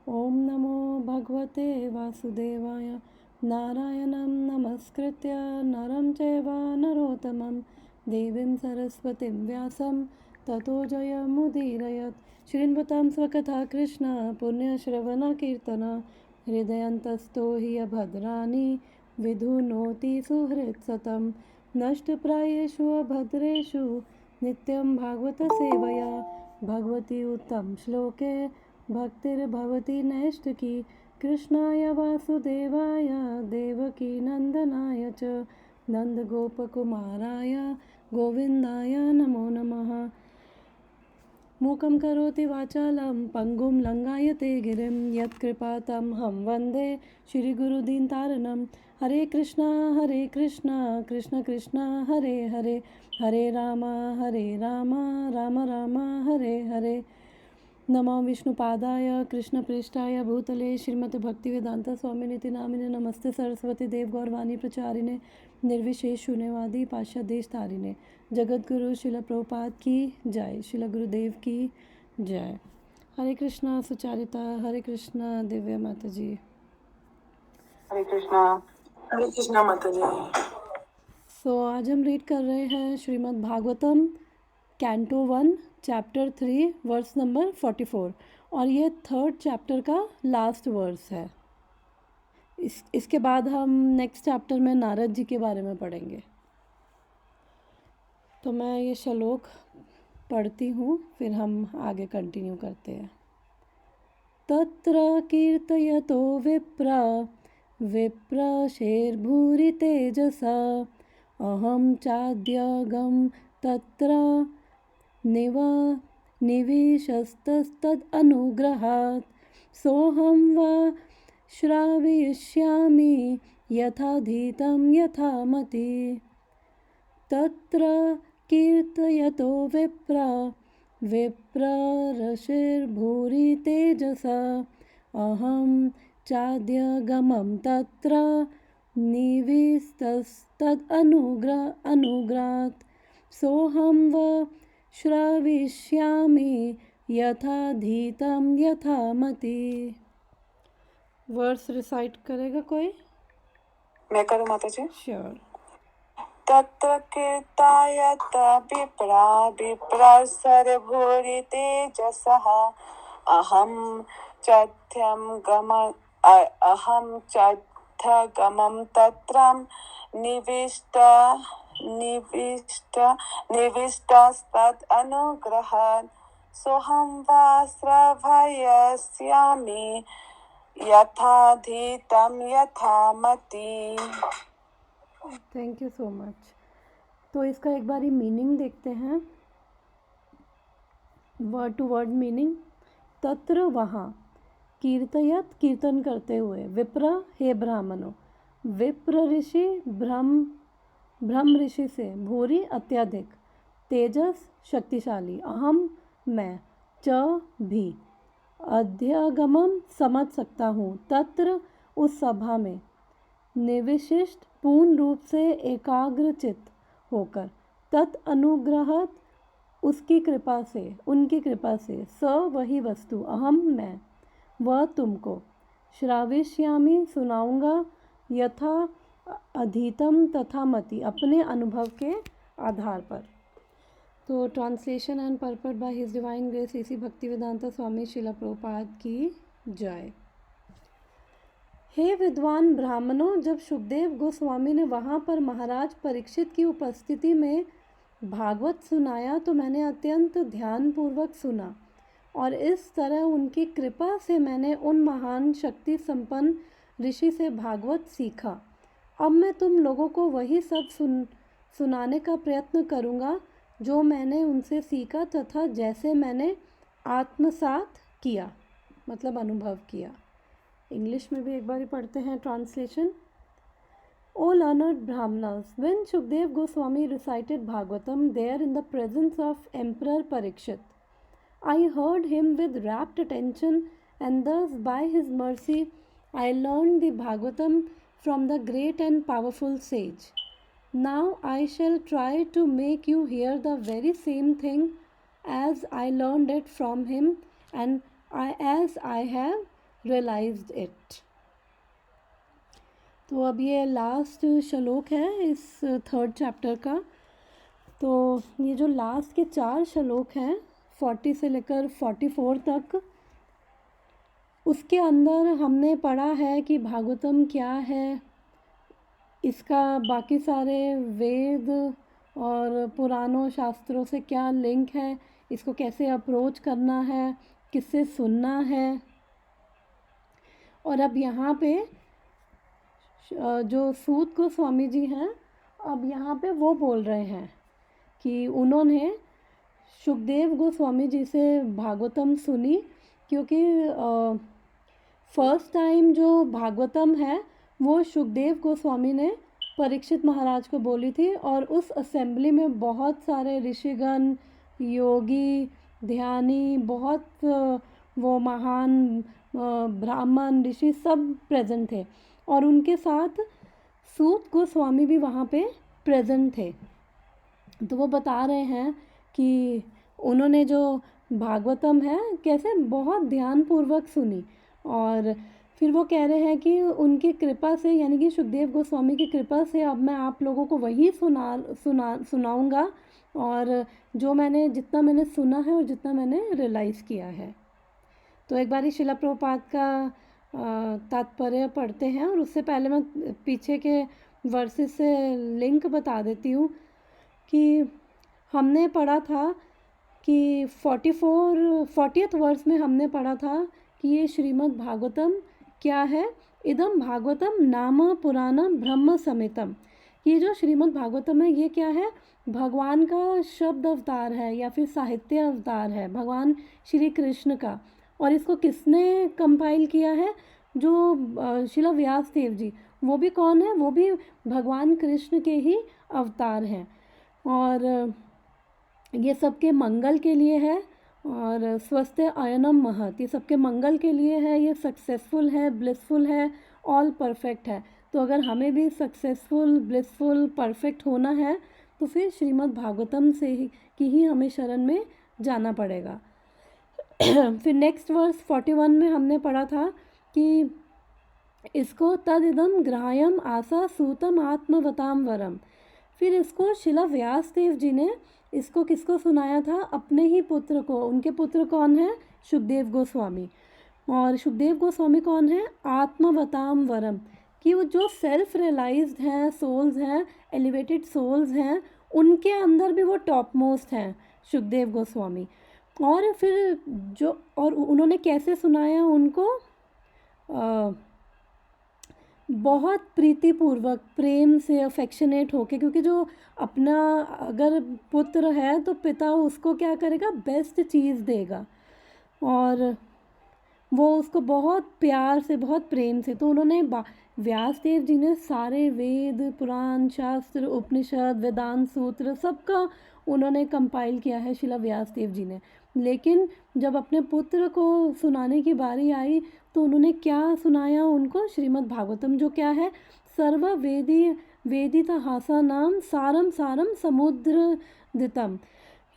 ओम नमो भगवते वासुदेवाय। नारायणं नमस्कृत्य नरं चैव नरोत्तमं देवीं सरस्वतीं व्यासं ततो जयमुदीरयत्। श्रीन्वतां स्वकथा कृष्ण पुण्यश्रवणकीर्तन हृदयन्तस्थो हि अभद्राणि विधुनोति सुहृत्सतं। नष्टप्रायेषु अभद्रेषु नित्यं भागवतसेवया भगवती उत्तम श्लोके भक्तिर्भवति नैष्ठिकी। कृष्णाय वासुदेवाय देवकी नन्दनाय च नन्दगोपकुमाराय गोविन्दाय नमो नमः। मूकं करोति वाचालं पङ्गुं लङ्घयते गिरिं यत्कृपातमहं वन्दे श्रीगुरुदीनतारिणं। हरे कृष्णा कृष्ण कृष्ण हरे हरे, हरे राम राम राम हरे हरे। नमो विष्णुपादाय कृष्णप्रेष्ठाय भूतले श्रीमद् भक्तिवेदांत स्वामिनिति नामिने नमस्ते सरस्वती देव गौरवाणी प्रचारिणे निर्विशेष शून्यवादी पाश्चादेश तारिणे। जगद्गुरु शिल प्रभुपाद की जय, शिल गुरुदेव की जय। हरे कृष्णा सुचारिता, हरे कृष्णा दिव्या माता जी। हरे कृष्णा माता जी। आज हम रीड कर रहे हैं Shrimad Bhagavatam canto 1 chapter 3 verse number 44 और ये थर्ड चैप्टर का लास्ट वर्स है। इसके बाद हम नेक्स्ट चैप्टर में नारद जी के बारे में पढ़ेंगे। तो मैं ये श्लोक पढ़ती हूँ, फिर हम आगे कंटिन्यू करते हैं। तत्र कीर्तयतो विप्रशेर्भूरि तेजसा अहं चाद्यगं तत्र निविशस्तदनुग्रहात् सोऽहं वा श्रावयिष्यामि यथाधीतं यथामति। तत्र कीर्तयतो विप्ररषिर्भूरि तेजसा अहं चाद्यगमं तत्र निविस्तदनुग्रहात् सोऽहं वा श्रावयिष्यामि यथाधीतं यथामति। वर्स रिसाइट करेगा कोई? मैं करूँ माता जी? श्योर। तत्र कीर्तायत विप्रसरभूरि तेजसः अहं चाध्यगमं तत्र निविष्टस्तदनुग्रहात् सोऽहं वा श्रावयिष्यामि यथाधीतं यथामति। Thank you so much. तो इसका एक बारी मीनिंग देखते हैं, वर्ड टू वर्ड मीनिंग। तत्र वहाँ, कीर्तयत कीर्तन करते हुए, विप्र हे ब्राह्मणों, विप्र ऋषि ब्रह्म ऋषि से, भूरी अत्यधिक, तेजस शक्तिशाली, अहम मैं, च भी, अध्यगमम समझ सकता हूँ, तत्र उस सभा में, निविशिष्ट पूर्ण रूप से एकाग्रचित होकर, तत् अनुग्रहत उसकी कृपा से, उनकी कृपा से, स वही वस्तु, अहम मैं, वह तुमको, श्राविष्यामि सुनाऊंगा, यथा अधीतम तथा मति अपने अनुभव के आधार पर। तो translation and purport by his divine grace इसी भक्तिवेदांता स्वामी शिला प्रभुपाद की जय। हे विद्वान ब्राह्मणों, जब सुखदेव गोस्वामी ने वहाँ पर महाराज परीक्षित की उपस्थिति में भागवत सुनाया तो मैंने अत्यंत ध्यानपूर्वक सुना और इस तरह उनकी कृपा से मैंने उन महान शक्ति संपन्न ऋषि से भागवत सीखा। अब मैं तुम लोगों को वही सब सुनाने का प्रयत्न करूँगा जो मैंने उनसे सीखा तथा जैसे मैंने आत्मसात किया, मतलब अनुभव किया। इंग्लिश में भी एक बार पढ़ते हैं translation. O learned Brahmanas, when Shukdev Goswami recited Bhagavatam there in the presence of Emperor Parikshit, I heard him with rapt attention, and thus by his mercy I learned the Bhagavatam from the great and powerful sage. Now I shall try to make you hear the very same thing as I learned it from him, and as I have realized it. तो अब ये last श्लोक है इस third chapter का। तो ये जो लास्ट के 4 श्लोक हैं 40 से लेकर 44 तक, उसके अंदर हमने पढ़ा है कि भागवतम क्या है, इसका बाकी सारे वेद और पुराणों शास्त्रों से क्या लिंक है, इसको कैसे अप्रोच करना है, किससे सुनना है। और अब यहाँ पे जो सूत गोस्वामी जी हैं, अब यहाँ पे वो बोल रहे हैं कि उन्होंने सुखदेव गोस्वामी जी से भागवतम सुनी, क्योंकि फर्स्ट टाइम जो भागवतम है वो सुखदेव गोस्वामी ने परीक्षित महाराज को बोली थी, और उस असेंबली में बहुत सारे ऋषिगण, योगी, ध्यानी, बहुत वो महान ब्राह्मण ऋषि सब प्रेजेंट थे, और उनके साथ सूत गोस्वामी भी वहाँ पे प्रेजेंट थे। तो वो बता रहे हैं कि उन्होंने जो भागवतम है कैसे बहुत ध्यानपूर्वक सुनी, और फिर वो कह रहे हैं कि उनकी कृपा से, यानी कि सुखदेव गोस्वामी की कृपा से अब मैं आप लोगों को वही सुनाऊंगा, और जो जितना मैंने सुना है और जितना मैंने रियलाइज़ किया है। तो एक बारी शिला प्रभुपाद का तात्पर्य पढ़ते हैं, और उससे पहले मैं पीछे के वर्सेस से लिंक बता देती हूँ कि हमने पढ़ा था कि 40th वर्स में हमने पढ़ा था कि ये श्रीमद् भागवतम क्या है। इदम भागवतम नाम पुराणम ब्रह्म समेतम। ये जो श्रीमद् भागवतम है ये क्या है, भगवान का शब्द अवतार है या फिर साहित्य अवतार है, भगवान श्री कृष्ण का। और इसको किसने कंपाइल किया है, जो शिला व्यास देव जी, वो भी कौन है, वो भी भगवान कृष्ण के ही अवतार हैं। और ये सबके मंगल के लिए है, और स्वस्थ अयनम महत, ये सबके मंगल के लिए है, ये सक्सेसफुल है, ब्लिसफुल है, ऑल परफेक्ट है। तो अगर हमें भी सक्सेसफुल, ब्लिसफुल, परफेक्ट होना है तो फिर श्रीमद् भागवतम की ही हमें शरण में जाना पड़ेगा। फिर नेक्स्ट वर्स 41 में हमने पढ़ा था कि इसको तदिदम ग्राह्यम आसा सूतम आत्मवताम वरम। फिर इसको शिला व्यास देव जी ने इसको किसको सुनाया था, अपने ही पुत्र को। उनके पुत्र कौन है, सुखदेव गोस्वामी। और सुखदेव गोस्वामी कौन है, आत्मवताम वरम, कि वो जो सेल्फ रियलाइज्ड हैं, सोल्स हैं, एलिवेटेड सोल्स हैं, उनके अंदर भी वो टॉप मोस्ट हैं सुखदेव गोस्वामी। और फिर और उन्होंने कैसे सुनाया उनको, बहुत प्रीतिपूर्वक, प्रेम से, अफेक्शनेट होके, क्योंकि जो अपना अगर पुत्र है तो पिता उसको क्या करेगा, बेस्ट चीज़ देगा, और वो उसको बहुत प्यार से, बहुत प्रेम से। तो उन्होंने व्यास देव जी ने सारे वेद, पुराण, शास्त्र, उपनिषद, वेदांत सूत्र सबका उन्होंने कंपाइल किया है शिला व्यास देव जी ने। लेकिन जब अपने पुत्र को सुनाने की बारी आई तो उन्होंने क्या सुनाया उनको, श्रीमद् भागवतम, जो क्या है, सर्व वेदितहासा नाम सारम सारम समुद्र दितम।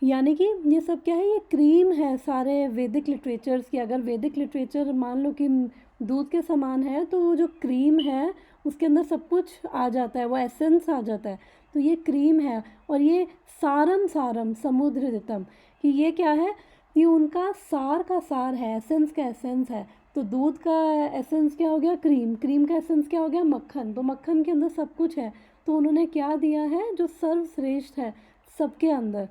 यानी कि ये सब क्या है, ये क्रीम है सारे वैदिक लिटरेचर्स की। अगर वैदिक लिटरेचर मान लो कि दूध के समान है, तो वो जो क्रीम है उसके अंदर सब कुछ आ जाता है, वो एसेंस आ जाता है। तो ये क्रीम है, और ये सारम सारम समुद्र दितम, कि ये क्या है, ये उनका सार का सार है, एसेंस का एसेंस है। तो दूध का एसेंस क्या हो गया, क्रीम, क्रीम का एसेंस क्या हो गया, मक्खन। तो मक्खन के अंदर सब कुछ है। तो उन्होंने क्या दिया है, जो सर्वश्रेष्ठ है सबके अंदर।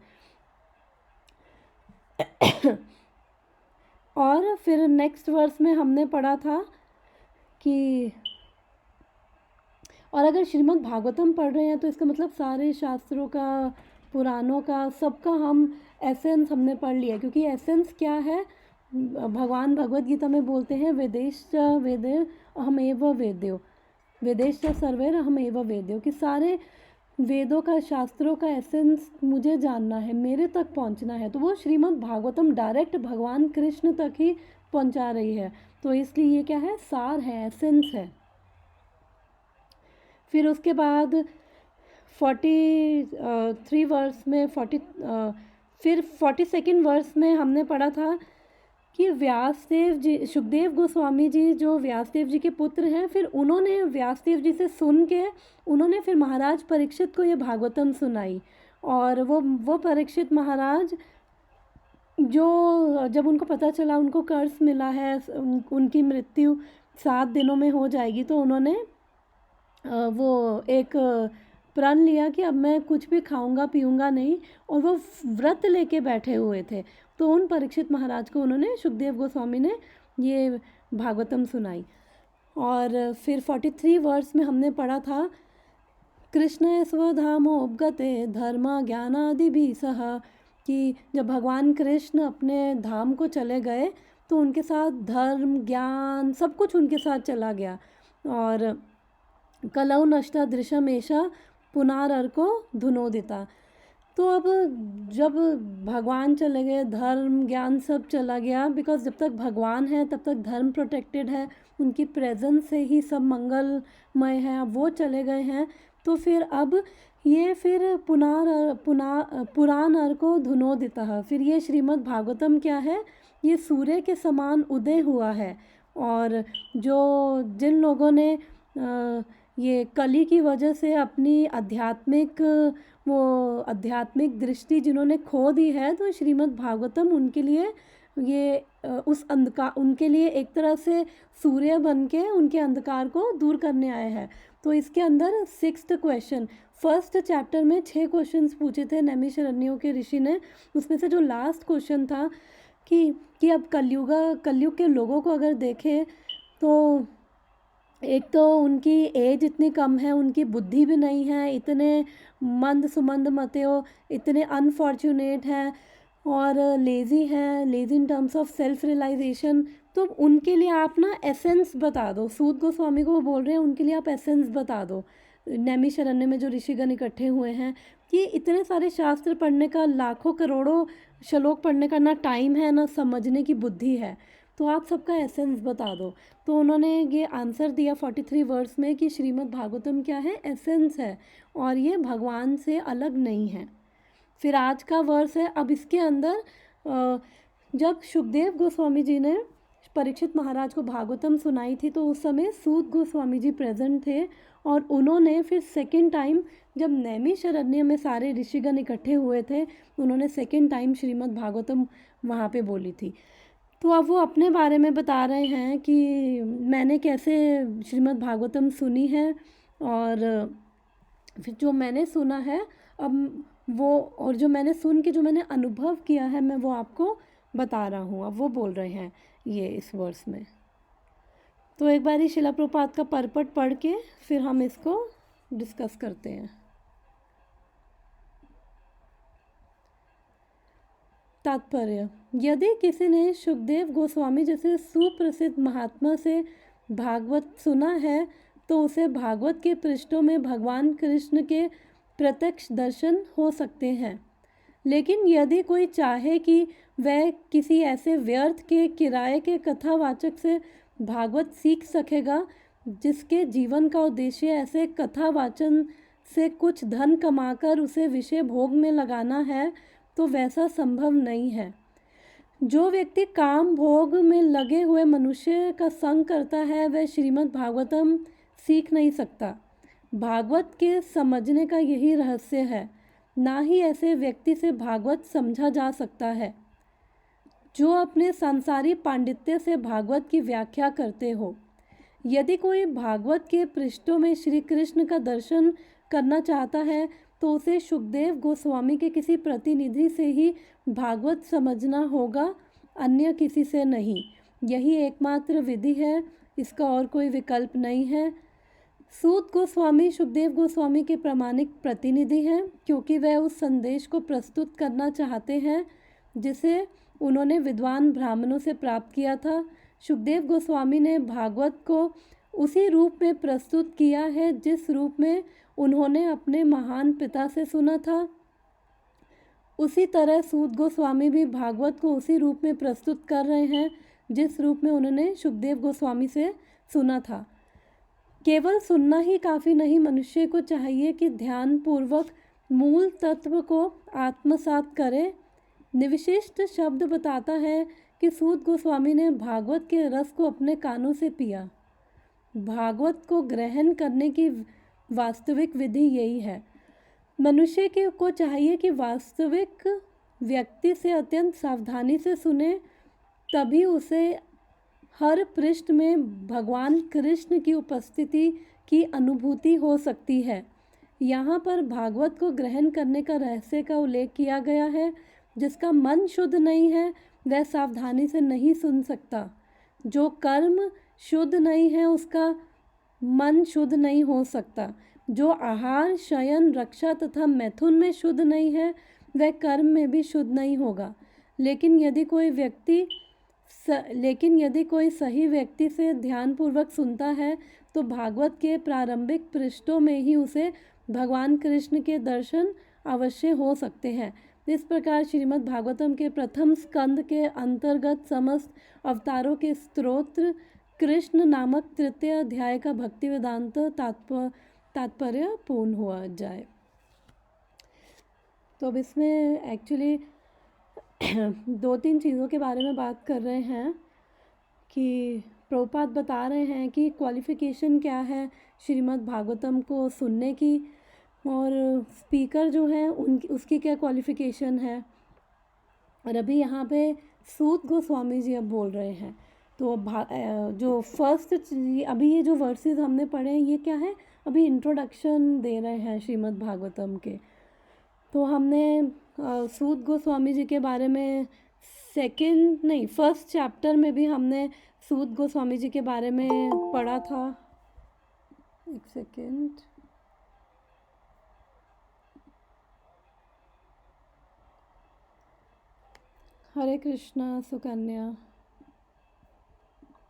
और फिर नेक्स्ट वर्स में हमने पढ़ा था कि और अगर श्रीमद् भागवतम पढ़ रहे हैं तो इसका मतलब सारे शास्त्रों का, पुराणों का, सबका हम एसेंस हमने पढ़ लिया। क्योंकि एसेंस क्या है, भगवान भगवत गीता में बोलते हैं, वेदेश्च वेदे अहमेव वेद्यो, वेदेश्च सर्वैर अहमेव वेद्यो, कि सारे वेदों का, शास्त्रों का एसेंस मुझे जानना है, मेरे तक पहुंचना है। तो वो श्रीमद् भागवतम डायरेक्ट भगवान कृष्ण तक ही पहुंचा रही है। तो इसलिए ये क्या है, सार है, एसेंस है। फिर उसके बाद 43 वर्स में फिर 42nd वर्स में हमने पढ़ा था कि व्यासदेव जी, सुखदेव गोस्वामी जी जो व्यासदेव जी के पुत्र हैं, फिर उन्होंने व्यासदेव जी से सुन के उन्होंने फिर महाराज परीक्षित को ये भागवतम सुनाई। और वो परीक्षित महाराज जो जब उनको पता चला उनको कर्स मिला है, उनकी मृत्यु 7 दिनों में हो जाएगी, तो उन्होंने वो एक प्रण लिया कि अब मैं कुछ भी खाऊंगा पीऊंगा नहीं, और वो व्रत लेके बैठे हुए थे। तो उन परीक्षित महाराज को उन्होंने, सुखदेव गोस्वामी ने ये भागवतम सुनाई। और फिर 43 वर्ष में हमने पढ़ा था, कृष्ण स्वधामोपगते धर्म ज्ञानादि भी सह, कि जब भगवान कृष्ण अपने धाम को चले गए तो उनके साथ धर्म ज्ञान सब कुछ उनके साथ चला गया। और कलौ नष्टा दृशमेशा पुनारर्को धुनोदिता। तो अब जब भगवान चले गए, धर्म ज्ञान सब चला गया, बिकॉज जब तक भगवान है तब तक धर्म प्रोटेक्टेड है, उनकी प्रेजेंस से ही सब मंगलमय है। अब वो चले गए हैं तो फिर अब ये फिर पुराण अर्को धुनोदिता, फिर ये श्रीमद् भागवतम क्या है, ये सूर्य के समान उदय हुआ है। और जिन लोगों ने ये कली की वजह से अपनी आध्यात्मिक दृष्टि जिन्होंने खो दी है, तो श्रीमद् भागवतम उनके लिए ये उनके लिए एक तरह से सूर्य बन के उनके अंधकार को दूर करने आए हैं। तो इसके अंदर 6th क्वेश्चन, फर्स्ट चैप्टर में 6 क्वेश्चंस पूछे थे नैमिषारण्यों के ऋषि ने। उसमें से जो लास्ट क्वेश्चन था कि अब कलयुग के लोगों को अगर देखें तो एक तो उनकी एज इतनी कम है, उनकी बुद्धि भी नहीं है, इतने मंद सुमंद मते हो, इतने अनफॉर्चुनेट हैं और लेज़ी हैं, lazy in terms of self realization. तो उनके लिए आप ना एसेंस बता दो, सूत गोस्वामी को वो बोल रहे हैं उनके लिए आप एसेंस बता दो। नैमिषारण्य में जो ऋषिगण इकट्ठे हुए हैं कि इतने सारे शास्त्र पढ़ने का, लाखों करोड़ों श्लोक पढ़ने का ना टाइम है ना समझने की बुद्धि है, तो आप सबका एसेंस बता दो। तो उन्होंने ये आंसर दिया 43 वर्स में कि श्रीमद् भागवतम क्या है, एसेंस है और ये भगवान से अलग नहीं है। फिर आज का वर्स है, अब इसके अंदर जब सुखदेव गोस्वामी जी ने परीक्षित महाराज को भागवतम सुनाई थी तो उस समय सूत गोस्वामी जी प्रेजेंट थे और उन्होंने फिर सेकेंड टाइम जब नैमिषारण्य में सारे ऋषिगण इकट्ठे हुए थे, उन्होंने सेकेंड टाइम श्रीमद् भागवतम वहाँ पे बोली थी। तो अब वो अपने बारे में बता रहे हैं कि मैंने कैसे श्रीमद् भागवतम सुनी है और फिर जो मैंने सुना है अब वो, और जो मैंने सुन के जो मैंने अनुभव किया है मैं वो आपको बता रहा हूँ। अब वो बोल रहे हैं ये इस वर्स में। तो एक बार शिला प्रभुपाद का परपट पढ़ के फिर हम इसको डिस्कस करते हैं। तात्पर्य, यदि किसी ने सुखदेव गोस्वामी जैसे सुप्रसिद्ध महात्मा से भागवत सुना है तो उसे भागवत के पृष्ठों में भगवान कृष्ण के प्रत्यक्ष दर्शन हो सकते हैं। लेकिन यदि कोई चाहे कि वह किसी ऐसे व्यर्थ के किराए के कथावाचक से भागवत सीख सकेगा जिसके जीवन का उद्देश्य ऐसे कथा वाचन से कुछ धन कमाकर उसे विषय भोग में लगाना है, तो वैसा संभव नहीं है। जो व्यक्ति काम भोग में लगे हुए मनुष्य का संग करता है वह श्रीमद् भागवतम सीख नहीं सकता। भागवत के समझने का यही रहस्य है, ना ही ऐसे व्यक्ति से भागवत समझा जा सकता है जो अपने संसारी पांडित्य से भागवत की व्याख्या करते हो। यदि कोई भागवत के पृष्ठों में श्री कृष्ण का दर्शन करना चाहता है तो उसे सुखदेव गोस्वामी के किसी प्रतिनिधि से ही भागवत समझना होगा, अन्य किसी से नहीं। यही एकमात्र विधि है, इसका और कोई विकल्प नहीं है। सूत गोस्वामी सुखदेव गोस्वामी के प्रामाणिक प्रतिनिधि हैं क्योंकि वह उस संदेश को प्रस्तुत करना चाहते हैं जिसे उन्होंने विद्वान ब्राह्मणों से प्राप्त किया था। सुखदेव गोस्वामी ने भागवत को उसी रूप में प्रस्तुत किया है जिस रूप में उन्होंने अपने महान पिता से सुना था। उसी तरह सूत गोस्वामी भी भागवत को उसी रूप में प्रस्तुत कर रहे हैं जिस रूप में उन्होंने सुखदेव गोस्वामी से सुना था। केवल सुनना ही काफ़ी नहीं, मनुष्य को चाहिए कि ध्यानपूर्वक मूल तत्व को आत्मसात करे। निविशिष्ट शब्द बताता है कि सूत गोस्वामी ने भागवत के रस को अपने कानों से पिया। भागवत को ग्रहण करने की वास्तविक विधि यही है। मनुष्य के को चाहिए कि वास्तविक व्यक्ति से अत्यंत सावधानी से सुने, तभी उसे हर पृष्ठ में भगवान कृष्ण की उपस्थिति की अनुभूति हो सकती है। यहाँ पर भागवत को ग्रहण करने का रहस्य का उल्लेख किया गया है। जिसका मन शुद्ध नहीं है वह सावधानी से नहीं सुन सकता। जो कर्म शुद्ध नहीं है उसका मन शुद्ध नहीं हो सकता। जो आहार, शयन, रक्षा तथा मैथुन में शुद्ध नहीं है वह कर्म में भी शुद्ध नहीं होगा। लेकिन यदि कोई सही व्यक्ति से ध्यानपूर्वक सुनता है तो भागवत के प्रारंभिक पृष्ठों में ही उसे भगवान कृष्ण के दर्शन अवश्य हो सकते हैं। इस प्रकार श्रीमद् भागवतम के प्रथम स्कंद के अंतर्गत समस्त अवतारों के स्तोत्र कृष्ण नामक तृतीय अध्याय का भक्ति वेदांत तात्पर्य पूर्ण हुआ जाए। तो अब इसमें एक्चुअली 2-3 चीज़ों के बारे में बात कर रहे हैं कि प्रभुपाद बता रहे हैं कि क्वालिफ़िकेशन क्या है श्रीमद् भागवतम को सुनने की, और स्पीकर जो है उसकी क्या क्वालिफ़िकेशन है। और अभी यहाँ पे सूत गोस्वामी जी अब बोल रहे हैं। तो जो फर्स्ट अभी ये जो वर्सेस हमने पढ़े हैं ये क्या है, अभी इंट्रोडक्शन दे रहे हैं श्रीमद् भागवतम के। तो हमने सूत गोस्वामी जी के बारे में फर्स्ट चैप्टर में भी हमने सूत गोस्वामी जी के बारे में पढ़ा था। एक second, Hare Krishna Sukanya.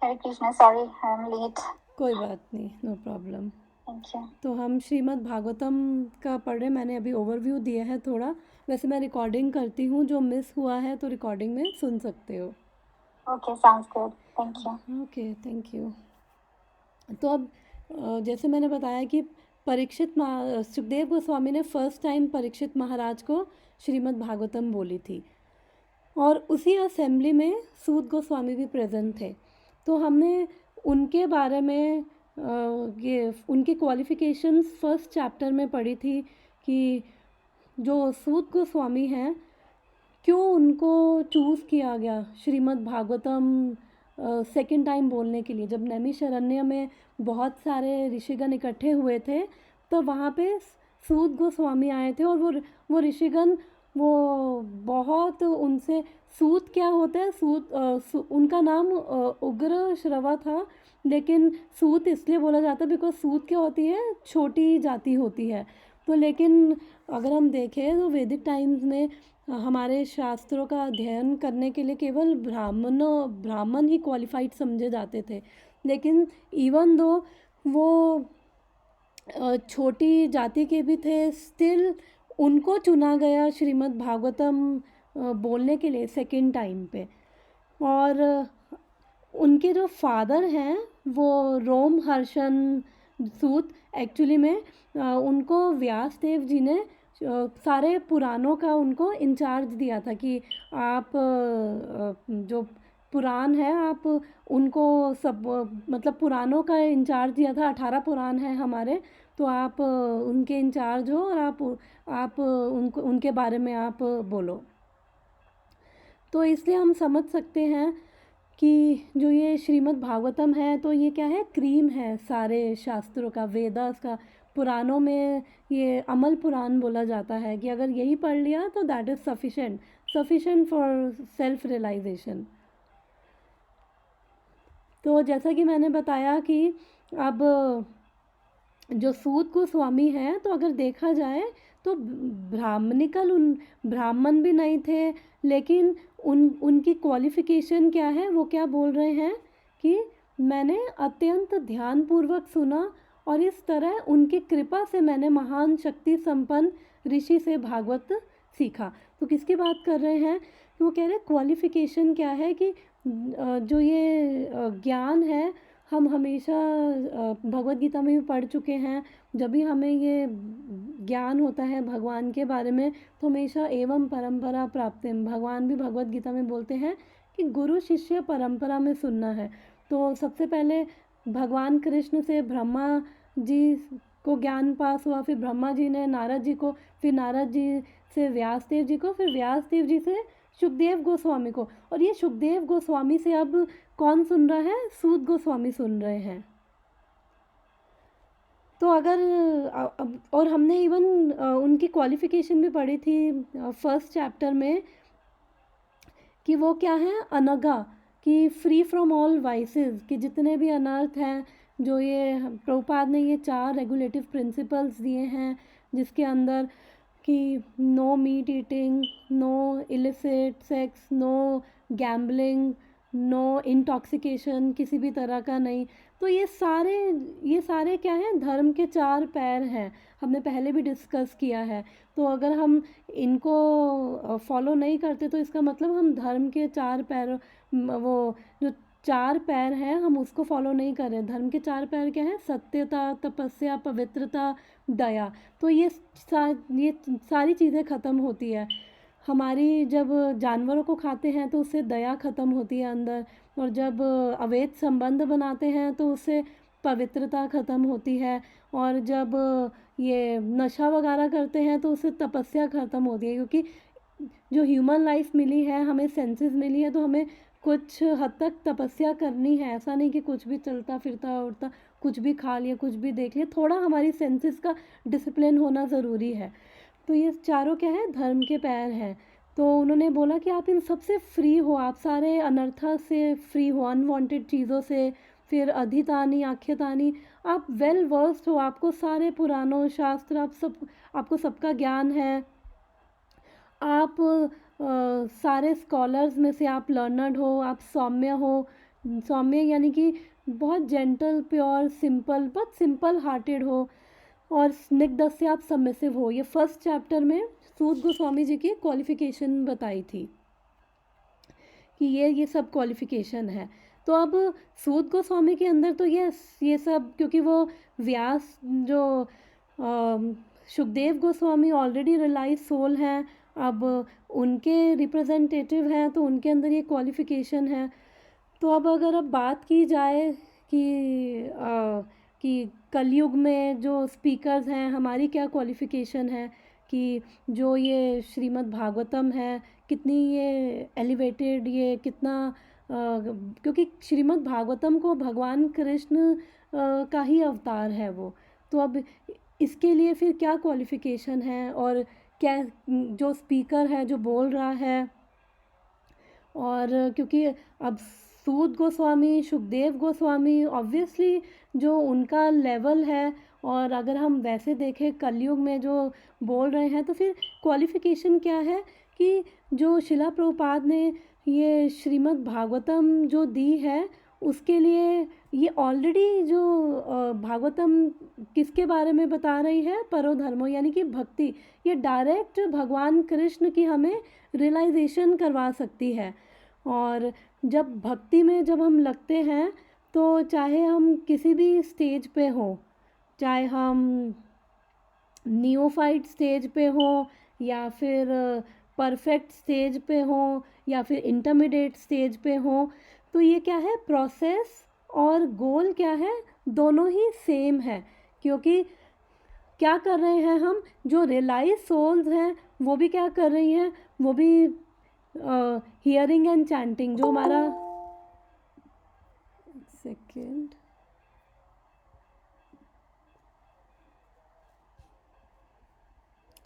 Hare Krishna, sorry I am late. कोई बात नहीं, नो प्रॉब्लम। Thank you. तो हम श्रीमद् भागवतम का पढ़ रहे, मैंने अभी ओवरव्यू दिया है थोड़ा। वैसे मैं रिकॉर्डिंग करती हूँ, जो मिस हुआ है तो रिकॉर्डिंग में सुन सकते हो। Okay, sounds good, thank you. Okay, thank you. तो अब जैसे मैंने बताया कि सुखदेव गोस्वामी ने फर्स्ट टाइम परीक्षित महाराज को श्रीमद् भागवतम बोली थी, और उसी असेंबली में सूत गोस्वामी भी प्रेजेंट थे। तो हमने उनके बारे में ये उनकी क्वालिफ़िकेशंस फर्स्ट चैप्टर में पढ़ी थी कि जो सूत गोस्वामी हैं क्यों उनको चूज़ किया गया श्रीमद् भागवतम सेकंड टाइम बोलने के लिए। जब नैमिषारण्य में बहुत सारे ऋषिगण इकट्ठे हुए थे तो वहाँ पे सूत गोस्वामी आए थे, और वो ऋषिगण वो बहुत उनसे, सूत क्या होता है, उनका नाम उग्र श्रवा था, लेकिन सूत इसलिए बोला जाता है बिकॉज सूत क्या होती है, छोटी जाति होती है। तो लेकिन अगर हम देखें तो वैदिक टाइम्स में हमारे शास्त्रों का अध्ययन करने के लिए केवल ब्राह्मण ही क्वालिफाइड समझे जाते थे। लेकिन इवन दो वो छोटी जाति के भी थे, स्टिल उनको चुना गया श्रीमद् भागवतम बोलने के लिए सेकंड टाइम पे। और उनके जो फादर हैं वो रोमहर्षण सूत, एक्चुअली में उनको व्यासदेव जी ने सारे पुराणों का उनको इंचार्ज दिया था कि आप जो पुराण है आप उनको सब, मतलब पुराणों का इंचार्ज दिया था। 18 पुराण हैं हमारे, तो आप उनके इंचार्ज हो और आप उनके बारे में आप बोलो। तो इसलिए हम समझ सकते हैं कि जो ये श्रीमद् भागवतम है तो ये क्या है, क्रीम है सारे शास्त्रों का, वेदास का। पुराणों में ये अमल पुराण बोला जाता है कि अगर यही पढ़ लिया तो that is sufficient for self realization. तो जैसा कि मैंने बताया कि अब जो सूत गोस्वामी हैं, तो अगर देखा जाए तो ब्राह्मण भी नहीं थे, लेकिन उनकी क्वालिफ़िकेशन क्या है, वो क्या बोल रहे हैं कि मैंने अत्यंत ध्यानपूर्वक सुना और इस तरह उनकी कृपा से मैंने महान शक्ति संपन्न ऋषि से भागवत सीखा। तो किसकी बात कर रहे हैं, वो कह रहे हैं क्वालिफ़िकेशन क्या है कि जो ये ज्ञान है, हम हमेशा भगवत गीता में भी पढ़ चुके हैं। जब भी हमें ये ज्ञान होता है भगवान के बारे में तो हमेशा एवं परंपरा प्राप्त है। भगवान भी भगवत गीता में बोलते हैं कि गुरु शिष्य परंपरा में सुनना है। तो सबसे पहले भगवान कृष्ण से ब्रह्मा जी को ज्ञान पास हुआ, फिर ब्रह्मा जी ने नारद जी को, फिर नारद जी से व्यासदेव जी को, फिर व्यासदेव जी से सुखदेव गोस्वामी को। और ये सुखदेव गोस्वामी से अब कौन सुन रहा है? सूत गोस्वामी सुन रहे हैं। तो अगर और हमने इवन उनकी क्वालिफिकेशन भी पढ़ी थी फर्स्ट चैप्टर में कि वो क्या है? अनगा, कि फ्री फ्रॉम ऑल वाइसेस, कि जितने भी अनर्थ हैं, जो ये प्रभुपाद ने ये 4 रेगुलेटिव प्रिंसिपल्स दिए हैं जिसके अंदर कि no meat eating, no illicit sex, no gambling, no intoxication, किसी भी तरह का नहीं। तो ये सारे क्या हैं? धर्म के 4 पैर हैं, हमने पहले भी डिस्कस किया है। तो अगर हम इनको फॉलो नहीं करते तो इसका मतलब हम धर्म के 4 पैर, वो जो 4 पैर हैं, हम उसको फॉलो नहीं कर रहे। धर्म के 4 पैर क्या हैं? सत्यता, तपस्या, पवित्रता, दया। तो ये सारी चीज़ें ख़त्म होती है हमारी जब जानवरों को खाते हैं, तो उससे दया ख़त्म होती है अंदर। और जब अवैध संबंध बनाते हैं तो उससे पवित्रता ख़त्म होती है। और जब ये नशा वगैरह करते हैं तो उससे तपस्या ख़त्म होती है। क्योंकि जो ह्यूमन लाइफ मिली है, हमें सेंसेस मिली है, तो हमें कुछ हद तक तपस्या करनी है। ऐसा नहीं कि कुछ भी चलता फिरता उड़ता कुछ भी खा लिया, कुछ भी देख लिया। थोड़ा हमारी सेंसेस का डिसिप्लिन होना ज़रूरी है। तो ये चारों क्या है? धर्म के पैर हैं। तो उन्होंने बोला कि आप इन सबसे फ्री हो, आप सारे अनर्था से फ्री हो, अनवांटेड चीज़ों से, फिर अधितानी, आख्यतानी, आप वेल वर्स्ड हो, आपको सारे पुराणों शास्त्र, आपको सबका ज्ञान है। आप सारे स्कॉलर्स में से आप लर्नड हो, आप सौम्य हो। सौम्य यानी कि बहुत जेंटल, प्योर, सिंपल, बहुत सिंपल हार्टेड हो। और स्निग्ध से आप सबमिसिव हो। ये फर्स्ट चैप्टर में सूत गोस्वामी जी की क्वालिफिकेशन बताई थी कि ये सब क्वालिफिकेशन है। तो अब सूत गोस्वामी के अंदर तो ये सब, क्योंकि वो व्यास जो Sukhdev Goswami already realize soul हैं, अब उनके रिप्रेजेंटेटिव हैं, तो उनके अंदर ये क्वालिफिकेशन है। तो अब बात की जाए कि कलयुग में जो स्पीकर्स हैं, हमारी क्या क्वालिफिकेशन है, कि जो ये श्रीमद् भागवतम है, कितनी ये एलिवेटेड, ये कितना क्योंकि श्रीमद् भागवतम को भगवान कृष्ण का ही अवतार है वो। तो अब इसके लिए फिर क्या क्वालिफिकेशन है, और क्या जो स्पीकर है जो बोल रहा है। और क्योंकि अब सूत गोस्वामी, सुखदेव गोस्वामी, ऑब्वियसली जो उनका लेवल है, और अगर हम वैसे देखें कलयुग में जो बोल रहे हैं, तो फिर क्वालिफिकेशन क्या है कि जो शिला प्रभुपाद ने ये श्रीमद् भागवतम जो दी है, उसके लिए ये ऑलरेडी जो भागवतम किसके बारे में बता रही है? परोधर्मो, यानी कि भक्ति। ये डायरेक्ट भगवान कृष्ण की हमें रियलाइजेशन करवा सकती है। और जब भक्ति में जब हम लगते हैं, तो चाहे हम किसी भी स्टेज पे हो, चाहे हम नियोफाइट स्टेज पे हो, या फिर परफेक्ट स्टेज पे हो, या फिर इंटरमीडिएट स्टेज पे हो, तो ये क्या है? प्रोसेस और गोल क्या है? दोनों ही सेम है। क्योंकि क्या कर रहे हैं हम? जो रियलाइज सोल्स हैं वो भी क्या कर रही हैं? वो भी हियरिंग एंड चैंटिंग, जो हमारा सेकेंड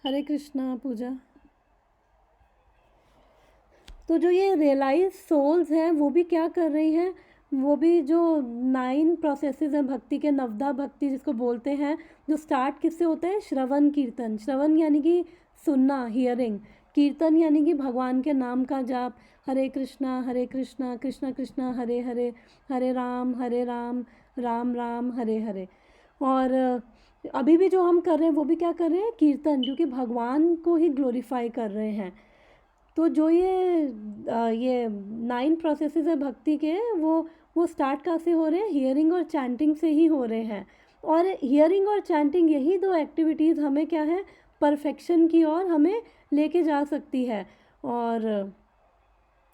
हरे कृष्णा पूजा। तो जो ये रियलाइज सोल्स हैं वो भी क्या कर रही हैं? वो भी जो 9 प्रोसेसेस हैं भक्ति के, नवधा भक्ति जिसको बोलते हैं, जो स्टार्ट किससे होते हैं? श्रवण कीर्तन। श्रवण यानी कि सुनना, हियरिंग। कीर्तन यानी कि भगवान के नाम का जाप, हरे कृष्णा कृष्णा कृष्णा हरे हरे, हरे राम राम राम हरे हरे। और अभी भी जो हम कर रहे हैं वो भी क्या कर रहे हैं? कीर्तन, क्योंकि भगवान को ही ग्लोरीफाई कर रहे हैं। तो जो ये 9 प्रोसेसेस है भक्ति के, वो स्टार्ट कहाँ से हो रहे हैं? हियरिंग और चैंटिंग से ही हो रहे हैं। और हियरिंग और चैंटिंग, यही 2 एक्टिविटीज़ हमें क्या है? परफेक्शन की ओर हमें लेके जा सकती है। और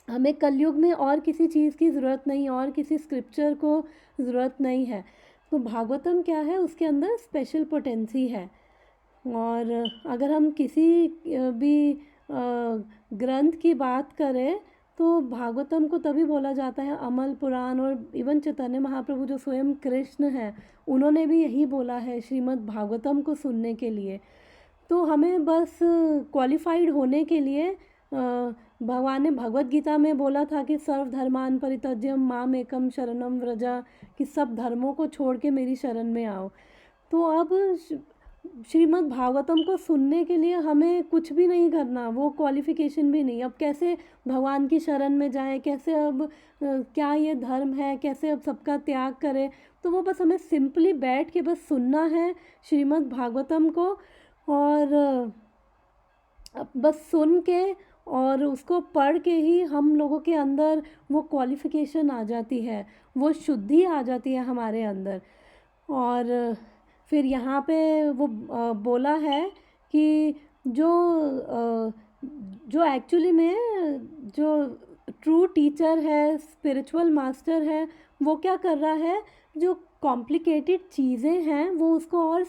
हमें कलयुग में और किसी चीज़ की ज़रूरत नहीं, और किसी स्क्रिप्चर को ज़रूरत नहीं है। तो भागवतम क्या है, उसके अंदर स्पेशल पोटेंसी है। और अगर हम किसी भी ग्रंथ की बात करें तो भागवतम को तभी बोला जाता है अमल पुराण। और इवन चैतन्य महाप्रभु जो स्वयं कृष्ण हैं, उन्होंने भी यही बोला है श्रीमद् भागवतम को सुनने के लिए। तो हमें बस क्वालिफाइड होने के लिए भगवान ने भगवत गीता में बोला था कि सर्वधर्मान परित्यज्य माम एकम शरणम व्रजा, कि सब धर्मों को छोड़ के मेरी शरण में आओ। तो अब श्रीमद् भागवतम को सुनने के लिए हमें कुछ भी नहीं करना, वो क्वालिफिकेशन भी नहीं। अब कैसे भगवान की शरण में जाएं, कैसे अब क्या ये धर्म है, कैसे अब सबका त्याग करें। तो वो बस हमें सिंपली बैठ के बस सुनना है श्रीमद् भागवतम को, और बस सुन के और उसको पढ़ के ही हम लोगों के अंदर वो क्वालिफिकेशन आ जाती है, वो शुद्धि आ जाती है हमारे अंदर। और फिर यहाँ पे वो बोला है कि जो एक्चुअली में जो ट्रू टीचर है, स्पिरिचुअल मास्टर है, वो क्या कर रहा है, जो कॉम्प्लिकेटेड चीज़ें हैं वो उसको और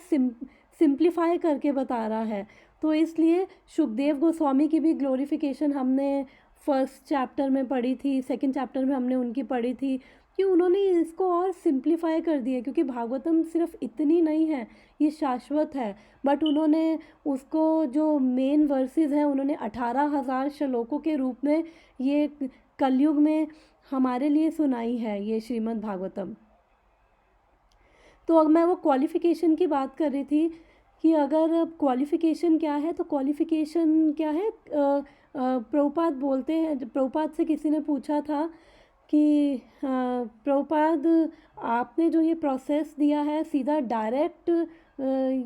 सिंप्लीफाई करके बता रहा है। तो इसलिए शुकदेव गोस्वामी की भी ग्लोरिफिकेशन हमने फर्स्ट चैप्टर में पढ़ी थी, सेकंड चैप्टर में हमने उनकी पढ़ी थी कि उन्होंने इसको और सिंप्लीफाई कर दिया, क्योंकि भागवतम सिर्फ इतनी नहीं है, ये शाश्वत है। बट उन्होंने उसको जो मेन वर्सेस हैं उन्होंने 18,000 श्लोकों के रूप में ये कलयुग में हमारे लिए सुनाई है, ये श्रीमद् भागवतम। तो अब मैं वो क्वालिफ़िकेशन की बात कर रही थी कि अगर क्वालिफ़िकेशन क्या है, तो क्वालिफ़िकेशन क्या है, प्रभुपाद बोलते हैं, प्रभुपाद से किसी ने पूछा था कि प्रभुपाद आपने जो ये प्रोसेस दिया है सीधा डायरेक्ट,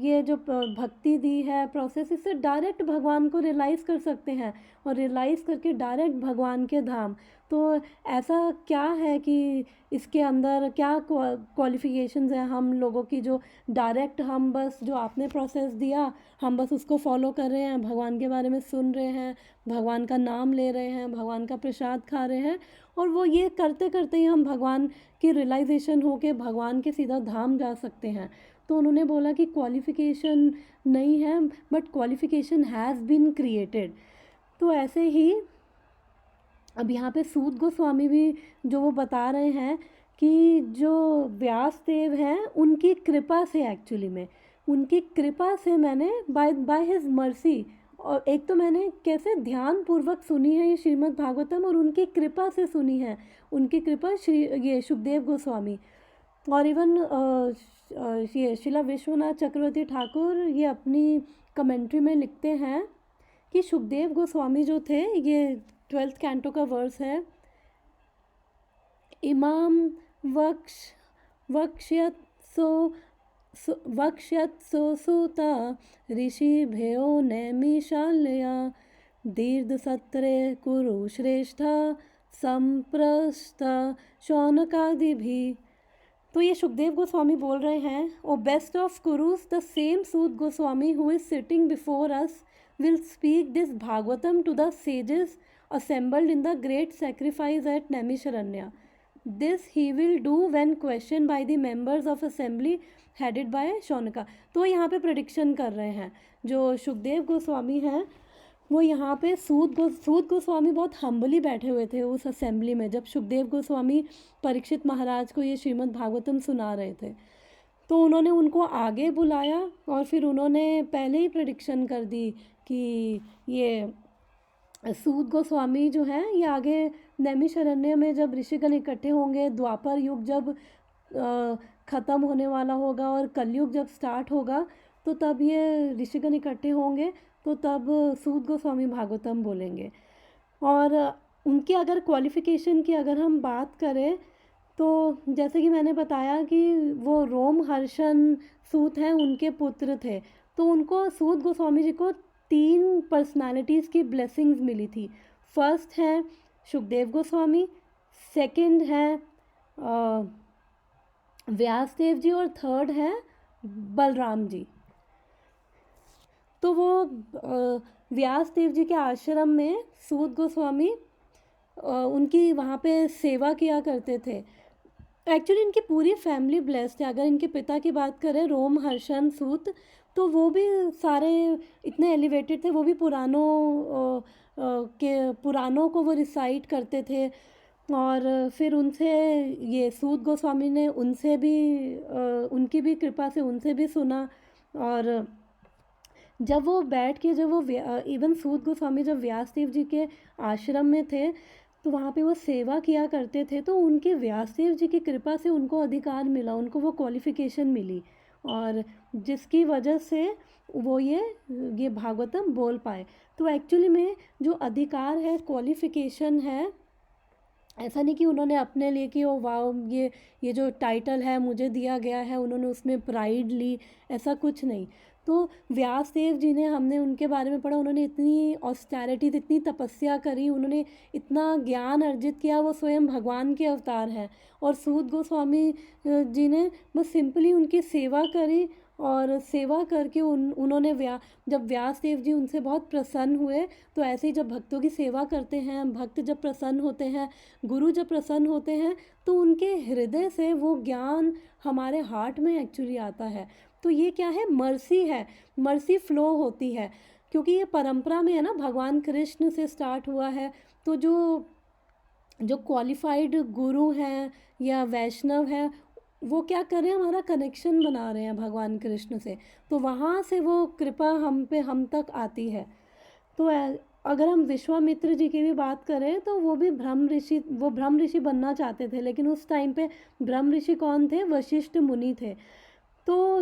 ये जो भक्ति दी है प्रोसेस, इससे डायरेक्ट भगवान को रियलाइज़ कर सकते हैं और रियलाइज़ करके डायरेक्ट भगवान के धाम। तो ऐसा क्या है कि इसके अंदर क्या क्वालिफ़िकेशंस हैं हम लोगों की, जो डायरेक्ट हम बस जो आपने प्रोसेस दिया हम बस उसको फॉलो कर रहे हैं, भगवान के बारे में सुन रहे हैं, भगवान का नाम ले रहे हैं, भगवान का प्रसाद खा रहे हैं, और वो ये करते करते ही हम भगवान की रियलाइजेशन होके भगवान के सीधा धाम जा सकते हैं। तो उन्होंने बोला कि क्वालिफ़िकेशन नहीं है, but qualification has been created. तो ऐसे ही अब यहाँ पे सूत गोस्वामी भी जो वो बता रहे हैं कि जो व्यास देव हैं उनकी कृपा से, एक्चुअली में उनकी कृपा से मैंने बाय हिज मर्सी, और एक तो मैंने कैसे ध्यान पूर्वक सुनी है ये श्रीमद् भागवतम, और उनकी कृपा से सुनी है, उनकी कृपा ये शुकदेव गोस्वामी। और इवन ये शिला विश्वनाथ चक्रवर्ती ठाकुर ये अपनी कमेंट्री में लिखते हैं कि शुकदेव गोस्वामी जो थे, ये 12th कैंटो का वर्स है, इमाम वक्ष्यत्सो सूता ऋषिभ्यो नैमिषालया दीर्घसत्रे कुरु श्रेष्ठा संप्रस्थ शौनकादिभिः। तो ये शुकदेव गोस्वामी बोल रहे हैं, O best of Kurus, the same Suta Goswami who is sitting before us will speak this Bhagavatam to the sages assembled in the great sacrifice at Naimisharanya. This he will do when questioned by the members of assembly headed by Shaunaka. तो यहाँ पे prediction कर रहे हैं जो शुकदेव गोस्वामी हैं, वो यहाँ पे सूत गोस्वामी बहुत हम्बली बैठे हुए थे उस असेंबली में जब शुकदेव गोस्वामी परीक्षित महाराज को ये श्रीमद् भागवतम सुना रहे थे। तो उन्होंने उनको आगे बुलाया और फिर उन्होंने पहले ही प्रेडिक्शन कर दी कि ये सूत गोस्वामी जो हैं ये आगे नैमिषारण्य में जब ऋषिगण इकट्ठे होंगे, द्वापर युग जब ख़त्म होने वाला होगा और कलयुग जब स्टार्ट होगा, तो तब ये ऋषिगण इकट्ठे होंगे, तो तब सूत गोस्वामी भागवतम बोलेंगे। और उनकी अगर क्वालिफ़िकेशन की अगर हम बात करें तो जैसे कि मैंने बताया कि वो रोमहर्षण सूत हैं, उनके पुत्र थे, तो उनको सूत गोस्वामी जी को 3 पर्सनालिटीज़ की ब्लेसिंग्स मिली थी। फर्स्ट है शुकदेव गोस्वामी, सेकंड है व्यासदेव जी, और थर्ड है बलराम जी। तो वो व्यासदेव जी के आश्रम में सूत गोस्वामी उनकी वहाँ पे सेवा किया करते थे। एक्चुअली इनकी पूरी फैमिली ब्लेस्ड है। अगर इनके पिता की बात करें रोम हर्षण सूत, तो वो भी सारे इतने एलिवेटेड थे, वो भी पुराणों को वो रिसाइट करते थे। और फिर उनसे ये सूत गोस्वामी ने उनसे भी उनकी भी कृपा से उनसे भी सुना। और जब वो बैठ के जब वो इवन सूत गोस्वामी जब व्यासदेव जी के आश्रम में थे, तो वहाँ पे वो सेवा किया करते थे, तो उनके व्यासदेव जी की कृपा से उनको अधिकार मिला, उनको वो क्वालिफिकेशन मिली, और जिसकी वजह से वो ये भागवतम बोल पाए। तो एक्चुअली में जो अधिकार है, क्वालिफिकेशन है, ऐसा नहीं कि उन्होंने अपने लिए कि ओ वाओ ये जो टाइटल है मुझे दिया गया है, उन्होंने उसमें प्राइड ली, ऐसा कुछ नहीं। तो व्यासदेव जी ने, हमने उनके बारे में पढ़ा, उन्होंने इतनी ऑस्टेरिटी, इतनी तपस्या करी, उन्होंने इतना ज्ञान अर्जित किया, वो स्वयं भगवान के अवतार हैं। और सूत गोस्वामी जी ने बस सिंपली उनकी सेवा करी, और सेवा करके उन्होंने जब व्यासदेव जी उनसे बहुत प्रसन्न हुए, तो ऐसे ही जब भक्तों की सेवा करते हैं, भक्त जब प्रसन्न होते हैं, गुरु जब प्रसन्न होते हैं, तो उनके हृदय से वो ज्ञान हमारे हार्ट में एक्चुअली आता है। तो ये क्या है, मर्सी है, मर्सी फ्लो होती है, क्योंकि ये परंपरा में है ना, भगवान कृष्ण से स्टार्ट हुआ है। तो जो क्वालिफाइड गुरु हैं या वैष्णव हैं, वो क्या कर रहे हैं, हमारा कनेक्शन बना रहे हैं भगवान कृष्ण से, तो वहाँ से वो कृपा हम तक आती है। तो अगर हम विश्वामित्र जी की भी बात करें, तो वो भी ब्रह्म ऋषि बनना चाहते थे, लेकिन उस टाइम पे ब्रह्म ऋषि कौन थे, वशिष्ठ मुनि थे। तो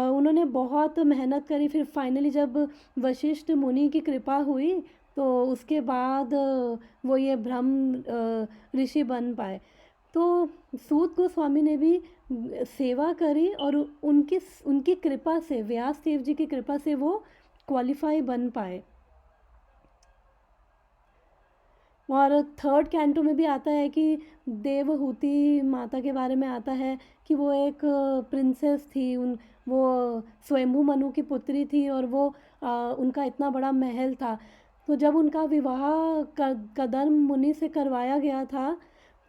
उन्होंने बहुत मेहनत करी, फिर फाइनली जब वशिष्ठ मुनि की कृपा हुई, तो उसके बाद वो ये ब्रह्म ऋषि बन पाए। तो सूत गोस्वामी ने भी सेवा करी, और उनकी कृपा से, व्यासदेव जी की कृपा से वो क्वालिफाई बन पाए। और थर्ड कैंटो में भी आता है कि देवहूति माता के बारे में आता है कि वो एक प्रिंसेस थी, वो स्वयंभू मनु की पुत्री थी, और वो उनका इतना बड़ा महल था। तो जब उनका विवाह कदर्म मुनि से करवाया गया था,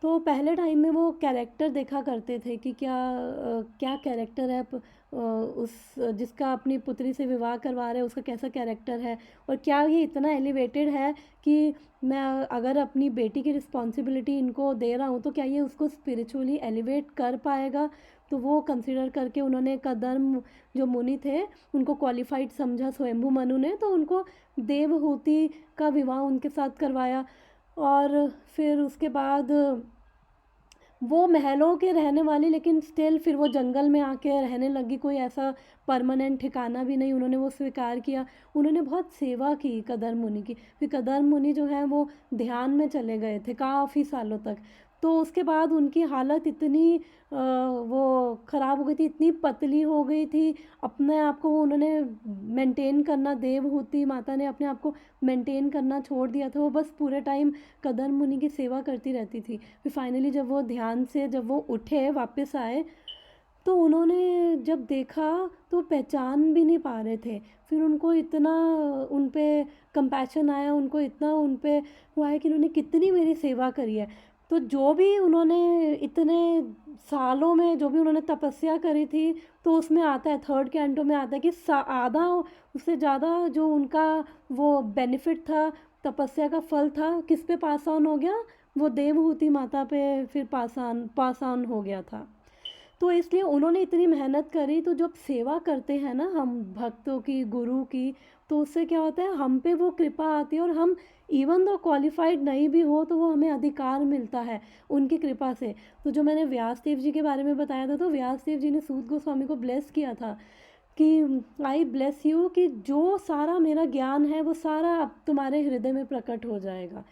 तो पहले टाइम में वो कैरेक्टर देखा करते थे कि क्या कैरेक्टर है, उस जिसका अपनी पुत्री से विवाह करवा रहे हैं, उसका कैसा कैरेक्टर है, और क्या ये इतना एलिवेटेड है कि मैं अगर अपनी बेटी की रिस्पॉन्सिबिलिटी इनको दे रहा हूँ, तो क्या ये उसको स्पिरिचुअली एलिवेट कर पाएगा। तो वो कंसिडर करके उन्होंने कदर्म जो मुनि थे, उनको क्वालिफाइड समझा स्वयंभू मनु ने, तो उनको देवहूति का विवाह उनके साथ करवाया। और फिर उसके बाद वो महलों के रहने वाली, लेकिन स्टिल फिर वो जंगल में आके रहने लगी, कोई ऐसा परमानेंट ठिकाना भी नहीं, उन्होंने वो स्वीकार किया। उन्होंने बहुत सेवा की कदर्म मुनि की। फिर कदर्म मुनि जो है वो ध्यान में चले गए थे काफ़ी सालों तक। तो उसके बाद उनकी हालत इतनी वो ख़राब हो गई थी, इतनी पतली हो गई थी, अपने आप को उन्होंने मेंटेन करना, देवहूति माता ने अपने आप को मेंटेन करना छोड़ दिया था। वो बस पूरे टाइम कदर्म मुनि की सेवा करती रहती थी। फिर फाइनली जब वो ध्यान से जब वो उठे, वापस आए, तो उन्होंने जब देखा तो पहचान भी नहीं पा रहे थे। फिर उनको इतना उन पे कंपैशन आया, उनको इतना उन पे वो आया कि उन्होंने कितनी मेरी सेवा करी है। तो जो भी उन्होंने इतने सालों में जो भी उन्होंने तपस्या करी थी, तो उसमें आता है, थर्ड कैंटो में आता है कि आधा उससे ज़्यादा जो उनका वो बेनिफिट था, तपस्या का फल था, किस पे पास ऑन हो गया, वो देवहूति माता पे फिर पास ऑन हो गया था। तो इसलिए उन्होंने इतनी मेहनत करी। तो जब सेवा करते हैं ना हम भक्तों की, गुरु की, तो उससे क्या होता है, हम पे वो कृपा आती है, और हम इवन दो क्वालिफाइड नहीं भी हो, तो वो हमें अधिकार मिलता है उनकी कृपा से। तो जो मैंने व्यासदेव जी के बारे में बताया था, तो व्यासदेव जी ने सूत गोस्वामी को ब्लेस किया था कि आई ब्लेस यू, कि जो सारा मेरा ज्ञान है वो सारा अब तुम्हारे हृदय में प्रकट हो जाएगा।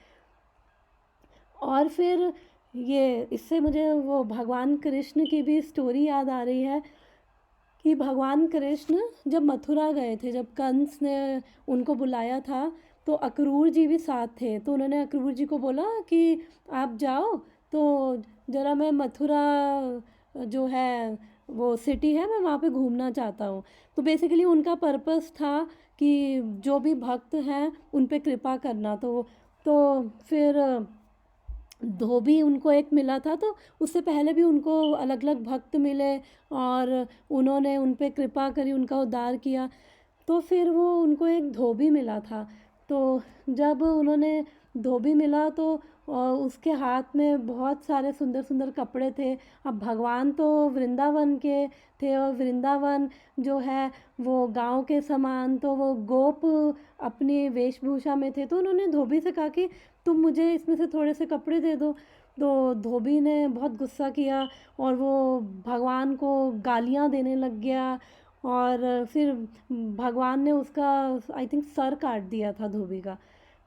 और फिर ये इससे मुझे वो भगवान कृष्ण की भी स्टोरी याद आ रही है कि भगवान कृष्ण जब मथुरा गए थे, जब कंस ने उनको बुलाया था, तो अक्रूर जी भी साथ थे। तो उन्होंने अक्रूर जी को बोला कि आप जाओ, तो ज़रा मैं मथुरा जो है वो सिटी है, मैं वहाँ पे घूमना चाहता हूँ। तो बेसिकली उनका पर्पस था कि जो भी भक्त हैं उन पे कृपा करना। तो फिर धोबी उनको एक मिला था, तो उससे पहले भी उनको अलग अलग भक्त मिले और उन्होंने उन पे कृपा करी, उनका उद्धार किया। तो फिर वो उनको एक धोबी मिला था। तो जब उन्होंने धोबी मिला तो उसके हाथ में बहुत सारे सुंदर सुंदर कपड़े थे। अब भगवान तो वृंदावन के थे और वृंदावन जो है वो गांव के समान, तो वो गोप अपनी वेशभूषा में थे। तो उन्होंने धोबी से कहा कि तुम मुझे इसमें से थोड़े से कपड़े दे दो। तो धोबी ने बहुत गुस्सा किया और वो भगवान को गालियाँ देने लग गया और फिर भगवान ने उसका आई थिंक सर काट दिया था धोबी का।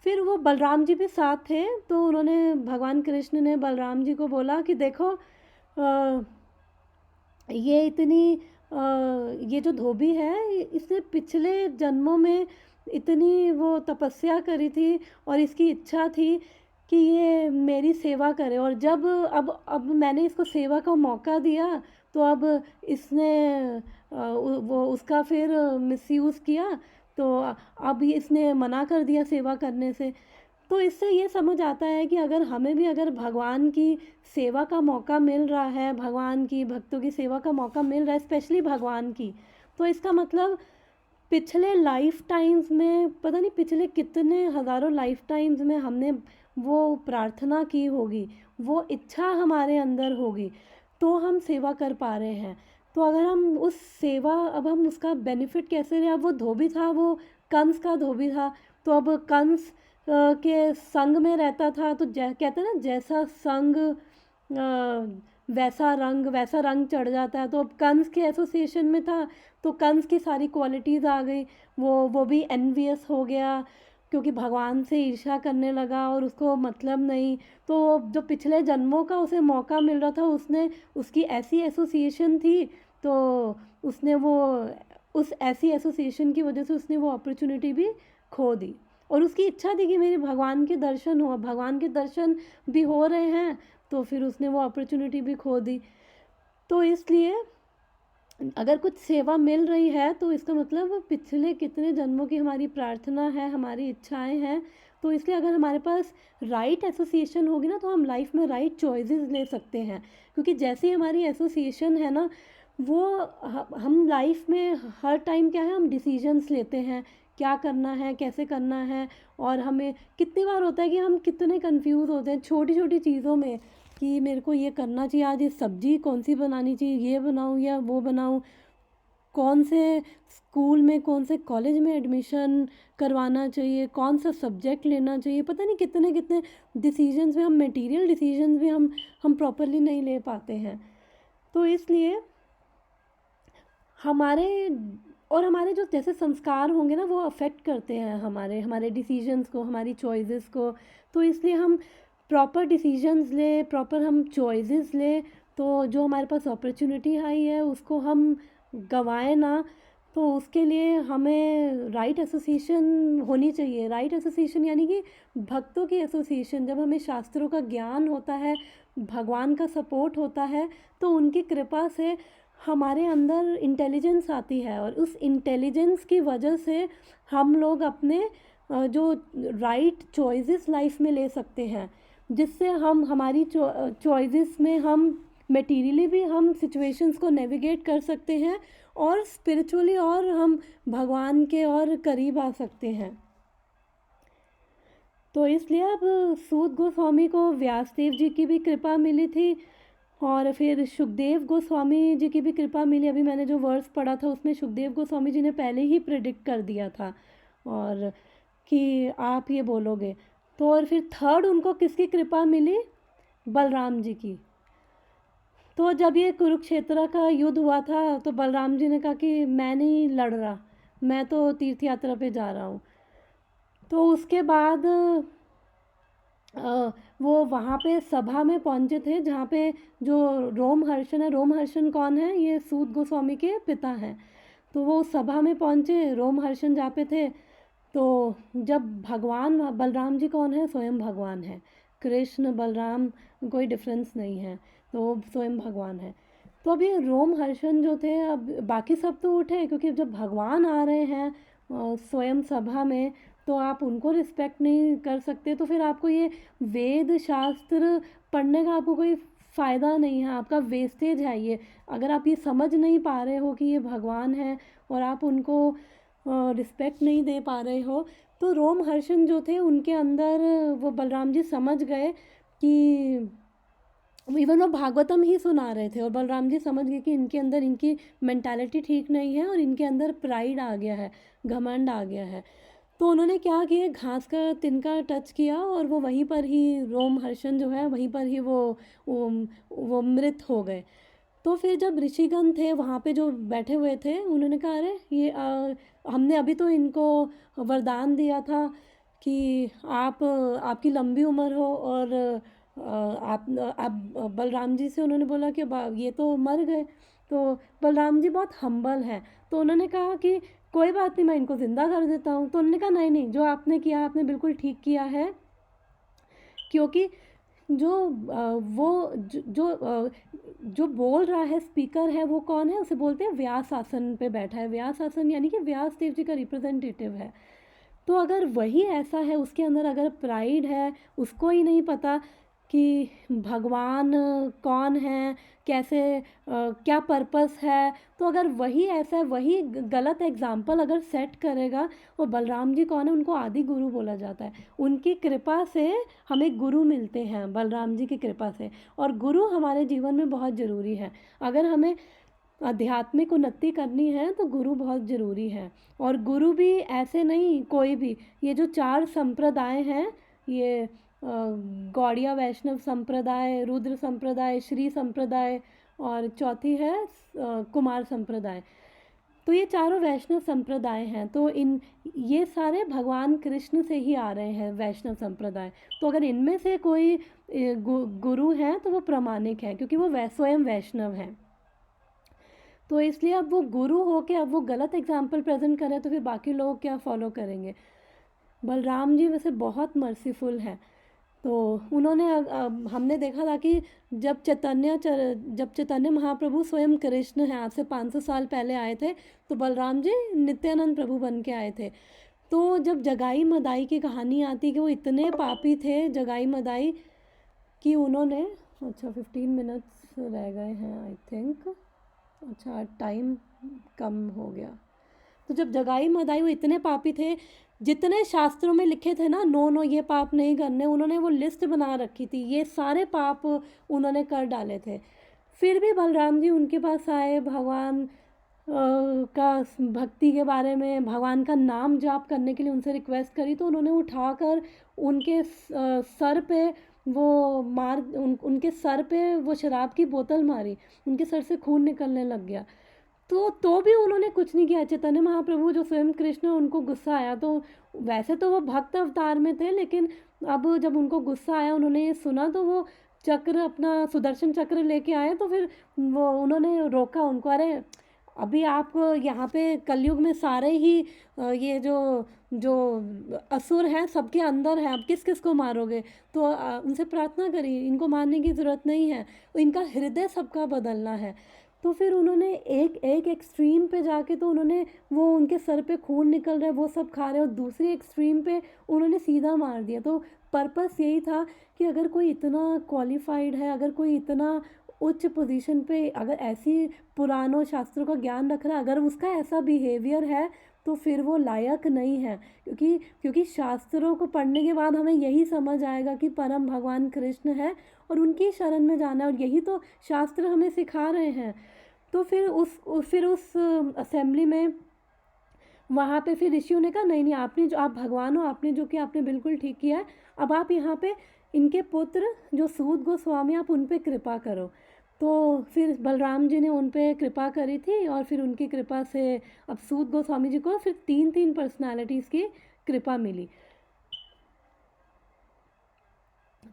फिर वो बलराम जी भी साथ थे, तो उन्होंने भगवान कृष्ण ने बलराम जी को बोला कि देखो ये ये जो धोबी है इसने पिछले जन्मों में इतनी वो तपस्या करी थी और इसकी इच्छा थी कि ये मेरी सेवा करे, और जब अब मैंने इसको सेवा का मौका दिया तो अब इसने वो उसका फिर मिसयूज़ किया, तो अब इसने मना कर दिया सेवा करने से। तो इससे ये समझ आता है कि अगर हमें भी अगर भगवान की सेवा का मौका मिल रहा है, भगवान की भक्तों की सेवा का मौका मिल रहा है, स्पेशली भगवान की, तो इसका मतलब पिछले लाइफ टाइम्स में पता नहीं पिछले कितने हज़ारों लाइफ टाइम्स में हमने वो प्रार्थना की होगी, वो इच्छा हमारे अंदर होगी, तो हम सेवा कर पा रहे हैं। तो अगर हम उस सेवा अब हम उसका बेनिफिट कैसे लें। अब वो धोबी था, वो कंस का धोबी था, तो अब कंस के संग में रहता था, तो कहते हैं ना जैसा संग वैसा रंग चढ़ जाता है। तो अब कंस के एसोसिएशन में था तो कंस की सारी क्वालिटीज़ आ गई, वो भी एनवियस हो गया क्योंकि भगवान से ईर्ष्या करने लगा और उसको मतलब नहीं। तो जो पिछले जन्मों का उसे मौका मिल रहा था, उसने उसकी ऐसी एसोसिएशन थी, तो उसने वो उस ऐसी एसोसिएशन की वजह से उसने वो अपॉर्चुनिटी भी खो दी। और उसकी इच्छा थी कि मेरे भगवान के दर्शन हो, भगवान के दर्शन भी हो रहे हैं, तो फिर उसने वो अपॉर्चुनिटी भी खो दी। तो इसलिए अगर कुछ सेवा मिल रही है तो इसका मतलब पिछले कितने जन्मों की हमारी प्रार्थना है, हमारी इच्छाएं हैं। तो इसलिए अगर हमारे पास राइट एसोसिएशन होगी ना, तो हम लाइफ में राइट चॉइसेस ले सकते हैं, क्योंकि जैसी हमारी एसोसिएशन है ना, वो हम लाइफ में हर टाइम क्या है, हम डिसीजंस लेते हैं क्या करना है, कैसे करना है। और हमें कितनी बार होता है कि हम कितने कंफ्यूज होते हैं छोटी छोटी चीज़ों में कि मेरे को ये करना चाहिए, आज ये सब्जी कौन सी बनानी चाहिए, ये बनाऊँ या वो बनाऊँ, कौन से स्कूल में कौन से कॉलेज में एडमिशन करवाना चाहिए, कौन सा सब्जेक्ट लेना चाहिए। पता नहीं कितने कितने डिसीजंस में हम मटेरियल डिसीजंस भी हम प्रॉपरली नहीं ले पाते हैं। तो इसलिए हमारे जो जैसे संस्कार होंगे ना, वो अफेक्ट करते हैं हमारे डिसीजंस को, हमारी चॉइसेस को। तो इसलिए हम प्रॉपर डिसीजंस ले, प्रॉपर हम चॉइसेस ले, तो जो हमारे पास अपॉर्चुनिटी आई है उसको हम गंवाएं ना। तो उसके लिए हमें राइट एसोसिएशन होनी चाहिए। राइट एसोसिएशन यानी कि भक्तों की एसोसिएशन। जब हमें शास्त्रों का ज्ञान होता है, भगवान का सपोर्ट होता है, तो उनकी कृपा से हमारे अंदर इंटेलिजेंस आती है, और उस इंटेलिजेंस की वजह से हम लोग अपने जो राइट चॉइसेस लाइफ में ले सकते हैं, जिससे हम हमारी चॉइसेस में हम मटेरियली भी हम सिचुएशंस को नेविगेट कर सकते हैं और स्पिरिचुअली और हम भगवान के और करीब आ सकते हैं। तो इसलिए अब सूत गोस्वामी को व्यासदेव जी की भी कृपा मिली थी और फिर सुखदेव गोस्वामी जी की भी कृपा मिली। अभी मैंने जो वर्स पढ़ा था उसमें सुखदेव गोस्वामी जी ने पहले ही प्रिडिक्ट कर दिया था और कि आप ये बोलोगे। तो और फिर थर्ड उनको किसकी कृपा मिली? बलराम जी की। तो जब ये कुरुक्षेत्र का युद्ध हुआ था तो बलराम जी ने कहा कि मैं नहीं लड़ रहा, मैं तो तीर्थ यात्रा पे जा रहा हूँ। तो उसके बाद वो वहाँ पे सभा में पहुँचे थे जहाँ पे जो रोमहर्षण है। रोमहर्षण कौन है? ये सूत गोस्वामी के पिता हैं। तो वो सभा में पहुँचे, रोमहर्षण जहाँ पे थे। तो जब भगवान बलराम जी कौन है? स्वयं भगवान है। कृष्ण बलराम कोई डिफरेंस नहीं है, तो वो स्वयं भगवान है। तो अब ये रोमहर्षण जो थे, अब बाकी सब तो उठे क्योंकि जब भगवान आ रहे हैं स्वयं सभा में, तो आप उनको रिस्पेक्ट नहीं कर सकते, तो फिर आपको ये वेद शास्त्र पढ़ने का आपको कोई फ़ायदा नहीं है, आपका वेस्टेज है ये। अगर आप ये समझ नहीं पा रहे हो कि ये भगवान है और आप उनको रिस्पेक्ट नहीं दे पा रहे हो, तो रोमहर्षण जो थे उनके अंदर वो बलराम जी समझ गए कि इवन वो भागवतम ही सुना रहे थे और बलराम जी समझ गए कि इनके अंदर इनकी मेंटालिटी ठीक नहीं है और इनके अंदर प्राइड आ गया है, घमंड आ गया है। तो उन्होंने क्या किया, घास का तिनका टच किया और वो वहीं पर ही रोमहर्षण जो है वहीं पर ही वो मृत हो गए। तो फिर जब ऋषिगण थे वहाँ पे जो बैठे हुए थे, उन्होंने कहा अरे ये हमने अभी तो इनको वरदान दिया था कि आपकी लंबी उम्र हो और आप बलराम जी से उन्होंने बोला कि ये तो मर गए। तो बलराम जी बहुत हम्बल हैं, तो उन्होंने कहा कि कोई बात नहीं, मैं इनको ज़िंदा कर देता हूँ। तो उन्होंने कहा नहीं नहीं, जो आपने किया आपने बिल्कुल ठीक किया है, क्योंकि जो बोल रहा है, स्पीकर है, वो कौन है, उसे बोलते हैं व्यास आसन पे बैठा है। व्यास आसन यानी कि व्यास देव जी का रिप्रेजेंटेटिव है। तो अगर वही ऐसा है, उसके अंदर अगर प्राइड है, उसको ही नहीं पता कि भगवान कौन है, कैसे क्या पर्पस है, तो अगर वही ऐसा है, वही गलत एग्जाम्पल अगर सेट करेगा। और बलराम जी कौन है, उनको आदि गुरु बोला जाता है। उनकी कृपा से हमें गुरु मिलते हैं, बलराम जी की कृपा से। और गुरु हमारे जीवन में बहुत ज़रूरी है। अगर हमें आध्यात्मिक उन्नति करनी है तो गुरु बहुत ज़रूरी है। और गुरु भी ऐसे नहीं कोई भी, ये जो 4 संप्रदाय हैं, ये गौड़िया वैष्णव संप्रदाय, रुद्र संप्रदाय, श्री संप्रदाय और चौथी है कुमार संप्रदाय। तो ये चारों वैष्णव संप्रदाय हैं। तो ये सारे भगवान कृष्ण से ही आ रहे हैं, वैष्णव संप्रदाय। तो अगर इनमें से कोई गुरु हैं तो वो प्रामाणिक है, क्योंकि वो स्वयं वैष्णव हैं। तो इसलिए अब वो गुरु हो के अब वो गलत एग्जाम्पल प्रेजेंट करें तो फिर बाकी लोग क्या फॉलो करेंगे। बलराम जी वैसे बहुत मर्सीफुल हैं। तो उन्होंने हमने देखा था कि जब चैतन्य महाप्रभु स्वयं कृष्ण हैं, आज से 500 साल पहले आए थे, तो बलराम जी नित्यानंद प्रभु बन के आए थे। तो जब जगाई मदाई की कहानी आती कि वो इतने पापी थे जगाई मदाई कि उन्होंने 15 मिनट्स रह गए हैं आई थिंक, अच्छा टाइम कम हो गया। तो जब जगाई मदाई वो इतने पापी थे, जितने शास्त्रों में लिखे थे ना, नो ये पाप नहीं करने, उन्होंने वो लिस्ट बना रखी थी, ये सारे पाप उन्होंने कर डाले थे। फिर भी बलराम जी उनके पास आए, भगवान का भक्ति के बारे में, भगवान का नाम जाप करने के लिए उनसे रिक्वेस्ट करी। तो उन्होंने उठाकर उनके सर पे उनके सर पे वो शराब की बोतल मारी, उनके सर से खून निकलने लग गया। तो भी उन्होंने कुछ नहीं किया। चैतन्य महाप्रभु जो स्वयं कृष्ण, उनको गुस्सा आया, तो वैसे तो वो भक्त अवतार में थे, लेकिन अब जब उनको गुस्सा आया, उन्होंने ये सुना, तो वो चक्र, अपना सुदर्शन चक्र लेके आए। तो फिर वो उन्होंने रोका उनको, अरे अभी आप यहाँ पे कलयुग में सारे ही ये जो असुर हैं सबके अंदर है, अब किस किस को मारोगे। तो उनसे प्रार्थना करी, इनको मारने की ज़रूरत नहीं है, इनका हृदय सबका बदलना है। तो फिर उन्होंने एक एक्सट्रीम पे जाके, तो उन्होंने वो उनके सर पे खून निकल रहा है वो सब खा रहे, और दूसरी एक्सट्रीम पे उन्होंने सीधा मार दिया। तो पर्पस यही था कि अगर कोई इतना क्वालिफाइड है, अगर कोई इतना उच्च पोजीशन पे, अगर ऐसी पुराणों शास्त्रों का ज्ञान रख रहा है, अगर उसका ऐसा बिहेवियर है, तो फिर वो लायक नहीं है। क्योंकि शास्त्रों को पढ़ने के बाद हमें यही समझ आएगा कि परम भगवान कृष्ण है और उनकी शरण में जाना है, और यही तो शास्त्र हमें सिखा रहे हैं। तो फिर उस असेंबली में, वहाँ पे फिर ऋषियों ने कहा नहीं, आप भगवान हो, आपने जो किया आपने बिल्कुल ठीक किया है। अब आप यहाँ पे इनके पुत्र जो सूत गोस्वामी, आप उन पे कृपा करो। तो फिर बलराम जी ने उन पे कृपा करी थी, और फिर उनकी कृपा से अब सूत गोस्वामी जी को फिर 3 पर्सनालिटीज़ की कृपा मिली।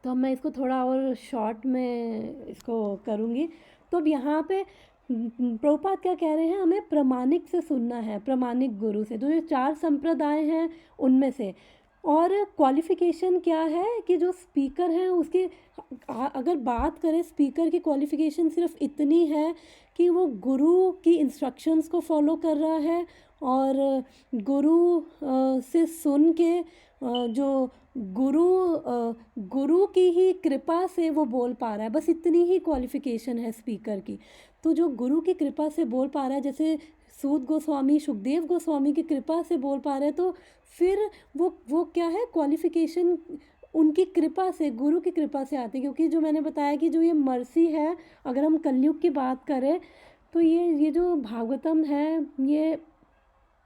तो अब मैं इसको थोड़ा और शॉर्ट में इसको करूँगी। तो अब यहाँ पे प्रभुपाद क्या कह रहे हैं, हमें प्रामाणिक से सुनना है, प्रामाणिक गुरु से, जो ये 4 संप्रदाय हैं उनमें से। और क्वालिफ़िकेशन क्या है कि जो स्पीकर हैं उसकी, अगर बात करें स्पीकर की क्वालिफ़िकेशन सिर्फ इतनी है कि वो गुरु की इंस्ट्रक्शंस को फॉलो कर रहा है और गुरु से सुन के जो गुरु की ही कृपा से वो बोल पा रहा है, बस इतनी ही क्वालिफिकेशन है स्पीकर की। तो जो गुरु की कृपा से बोल पा रहा है, जैसे सूत गोस्वामी सुखदेव गोस्वामी की कृपा से बोल पा रहे हैं, तो फिर वो क्या है, क्वालिफिकेशन उनकी कृपा से, गुरु की कृपा से आती है। क्योंकि जो मैंने बताया कि जो ये मर्सी है, अगर हम कलयुग की बात करें तो ये जो भागवतम है ये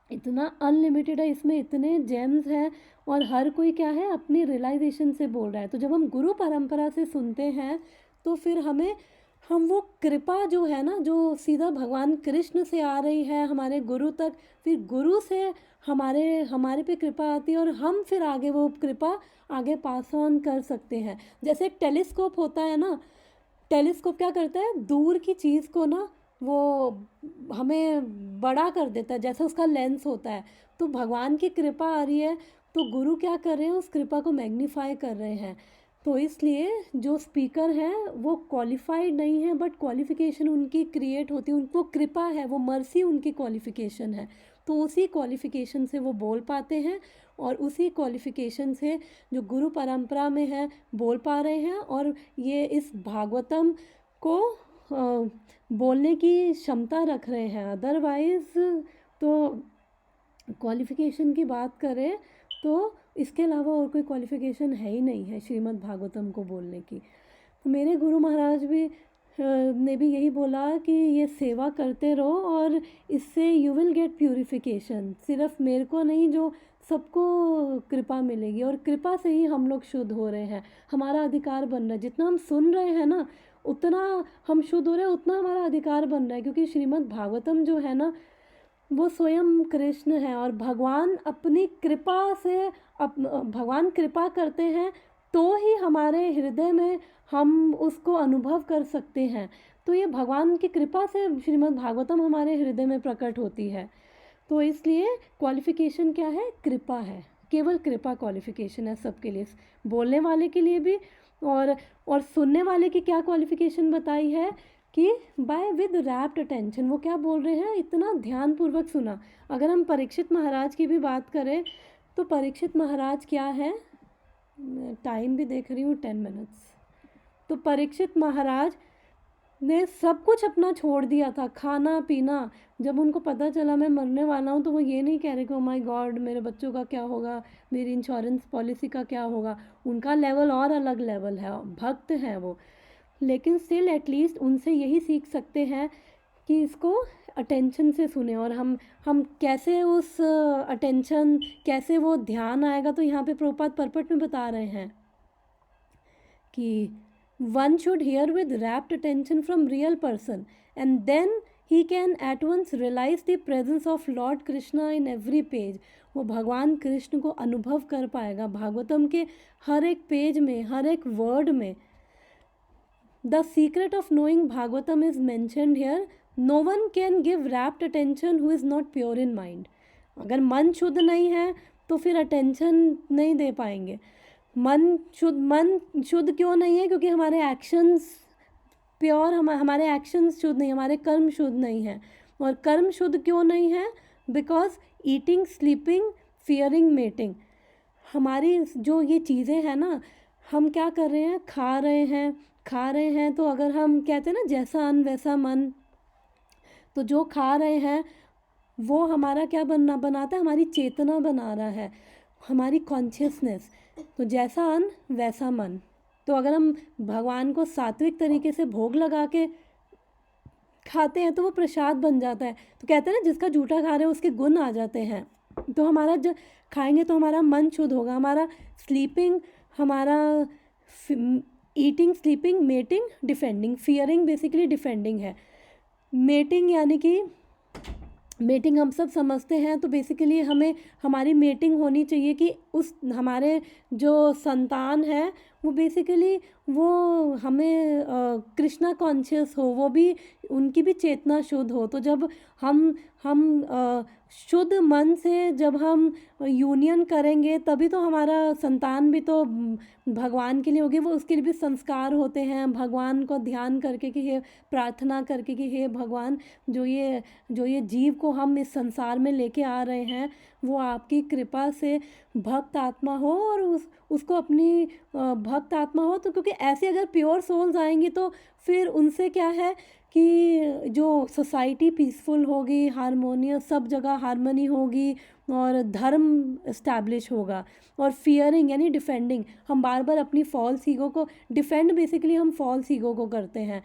इतना अनलिमिटेड है, इसमें इतने जेम्स हैं और हर कोई क्या है अपनी रियलाइजेशन से बोल रहा है। तो जब हम गुरु परंपरा से सुनते हैं तो फिर हम वो कृपा जो है ना, जो सीधा भगवान कृष्ण से आ रही है हमारे गुरु तक, फिर गुरु से हमारे पे कृपा आती है और हम फिर आगे वो कृपा आगे पास ऑन कर सकते हैं। जैसे एक टेलीस्कोप होता है ना, टेलीस्कोप क्या करता है, दूर की चीज़ को ना वो हमें बड़ा कर देता है, जैसे उसका लेंस होता है। तो भगवान की कृपा आ रही है तो गुरु क्या कर रहे हैं, उस कृपा को मैग्नीफाई कर रहे हैं। तो इसलिए जो स्पीकर हैं वो क्वालिफाइड नहीं है, बट क्वालिफिकेशन उनकी क्रिएट होती है, उनको कृपा है, वो मर्सी उनकी क्वालिफिकेशन है। तो उसी क्वालिफिकेशन से वो बोल पाते हैं और उसी क्वालिफिकेशन से जो गुरु परंपरा में है बोल पा रहे हैं और ये इस भागवतम को बोलने की क्षमता रख रहे हैं। अदरवाइज़ तो क्वालिफिकेशन की बात करें तो इसके अलावा और कोई क्वालिफिकेशन है ही नहीं है श्रीमद् भागवतम को बोलने की। तो मेरे गुरु महाराज भी ने भी यही बोला कि ये सेवा करते रहो और इससे यू विल गेट प्यूरिफिकेशन। सिर्फ मेरे को नहीं, जो सबको कृपा मिलेगी और कृपा से ही हम लोग शुद्ध हो रहे हैं, हमारा अधिकार बन रहा है। जितना हम सुन रहे हैं ना उतना हम शुद्ध हो रहे हैं, उतना हमारा अधिकार बन रहा है। क्योंकि श्रीमद् भागवतम जो है ना वो स्वयं कृष्ण है और भगवान अपनी कृपा से भगवान कृपा करते हैं तो ही हमारे हृदय में हम उसको अनुभव कर सकते हैं। तो ये भगवान की कृपा से श्रीमद् भागवतम हमारे हृदय में प्रकट होती है। तो इसलिए क्वालिफिकेशन क्या है, कृपा है, केवल कृपा क्वालिफिकेशन है सबके लिए, बोलने वाले के लिए भी और सुनने वाले की क्या क्वालिफिकेशन बताई है कि बाय विद रैप्ट अटेंशन। वो क्या बोल रहे हैं, इतना ध्यानपूर्वक सुना। अगर हम परीक्षित महाराज की भी बात करें तो परीक्षित महाराज क्या है, टाइम भी देख रही हूँ 10 मिनट्स। तो परीक्षित महाराज ने सब कुछ अपना छोड़ दिया था, खाना पीना। जब उनको पता चला मैं मरने वाला हूँ तो वो ये नहीं कह रहे कि ओ माय गॉड मेरे बच्चों का क्या होगा, मेरी इंश्योरेंस पॉलिसी का क्या होगा। उनका लेवल और अलग लेवल है, भक्त हैं वो, लेकिन स्टिल एटलीस्ट उनसे यही सीख सकते हैं कि इसको अटेंशन से सुने और हम कैसे उस अटेंशन, कैसे वो ध्यान आएगा। तो यहाँ पे प्रभुपाद परपट में बता रहे हैं कि one should hear with rapt attention from real person and then he can at once realize the presence of Lord Krishna in every page. वो भगवान कृष्ण को अनुभव कर पाएगा भागवतम के हर एक पेज में, हर एक वर्ड में। The secret of knowing Bhagavatam is mentioned here. No one can give rapt attention who is not pure in mind. अगर मन शुद्ध नहीं है तो फिर अटेंशन नहीं दे पाएंगे। मन शुद्ध क्यों नहीं है, क्योंकि हमारे एक्शंस प्योर, हमारे एक्शंस शुद्ध नहीं, हमारे कर्म शुद्ध नहीं हैं। और कर्म शुद्ध क्यों नहीं है, because eating, sleeping, fearing, mating, हमारी जो ये चीज़ें हैं ना, हम क्या कर रहे हैं, खा रहे हैं। तो अगर हम कहते हैं ना जैसा अन्न वैसा मन, तो जो खा रहे हैं वो हमारा क्या बनाता है, हमारी चेतना बना रहा है, हमारी कॉन्शियसनेस। तो जैसा अन्न वैसा मन। तो अगर हम भगवान को सात्विक तरीके से भोग लगा के खाते हैं तो वो प्रसाद बन जाता है। तो कहते हैं ना जिसका जूठा खा रहे हैं उसके गुण आ जाते हैं। तो हमारा जब खाएंगे तो हमारा मन शुद्ध होगा। हमारा स्लीपिंग, हमारा eating, sleeping, mating, defending. Fearing basically defending है। मेटिंग यानी कि मेटिंग हम सब समझते हैं। तो बेसिकली हमारी मेटिंग होनी चाहिए कि उस हमारे जो संतान है वो बेसिकली वो हमें कृष्णा कॉन्शियस हो, वो भी उनकी भी चेतना शुद्ध हो। तो जब हम शुद्ध मन से जब हम यूनियन करेंगे तभी तो हमारा संतान भी तो भगवान के लिए होगी, वो उसके लिए भी संस्कार होते हैं भगवान को ध्यान करके कि हे, प्रार्थना करके कि हे भगवान, जो ये जीव को हम इस संसार में लेके आ रहे हैं वो आपकी कृपा से भक्त आत्मा हो और उसको अपनी भक्त आत्मा हो। तो क्योंकि ऐसे अगर प्योर सोल्स आएंगी तो फिर उनसे क्या है कि जो सोसाइटी पीसफुल होगी, हारमोनियस, सब जगह हारमनी होगी और धर्म इस्टेब्लिश होगा। और फियरिंग यानी डिफेंडिंग, हम बार बार अपनी फॉल्स ईगो को डिफेंड, बेसिकली हम फॉल्स ईगो को करते हैं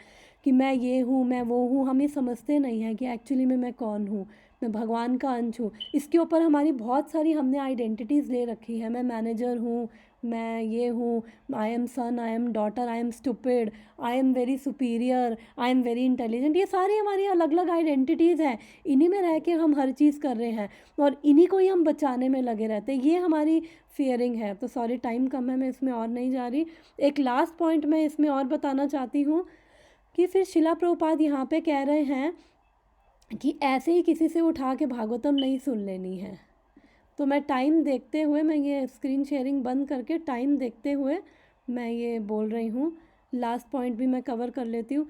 कि मैं ये हूँ, मैं वो हूँ। हम ये समझते नहीं हैं कि एक्चुअली में मैं कौन हूँ, मैं भगवान का अंश हूँ। इसके ऊपर हमारी बहुत सारी हमने आइडेंटिटीज़ ले रखी है। मैं मैनेजर हूँ, मैं ये हूँ, I am son, I am daughter, I am stupid, I am very superior, I am very intelligent. ये सारी हमारी अलग अलग आइडेंटिटीज़ हैं, इन्हीं में रह के हम हर चीज़ कर रहे हैं और इन्हीं को ही हम बचाने में लगे रहते हैं। ये हमारी फियरिंग है। तो सॉरी टाइम कम है, मैं इसमें और नहीं जा रही। एक लास्ट पॉइंट मैं इसमें और बताना चाहती हूँ कि फिर शिला प्रभुपाद यहाँ पे कह रहे हैं कि ऐसे ही किसी से उठा के भागवतम नहीं सुन लेनी है। तो मैं टाइम देखते हुए, मैं ये स्क्रीन शेयरिंग बंद करके टाइम देखते हुए मैं ये बोल रही हूँ, लास्ट पॉइंट भी मैं कवर कर लेती हूँ।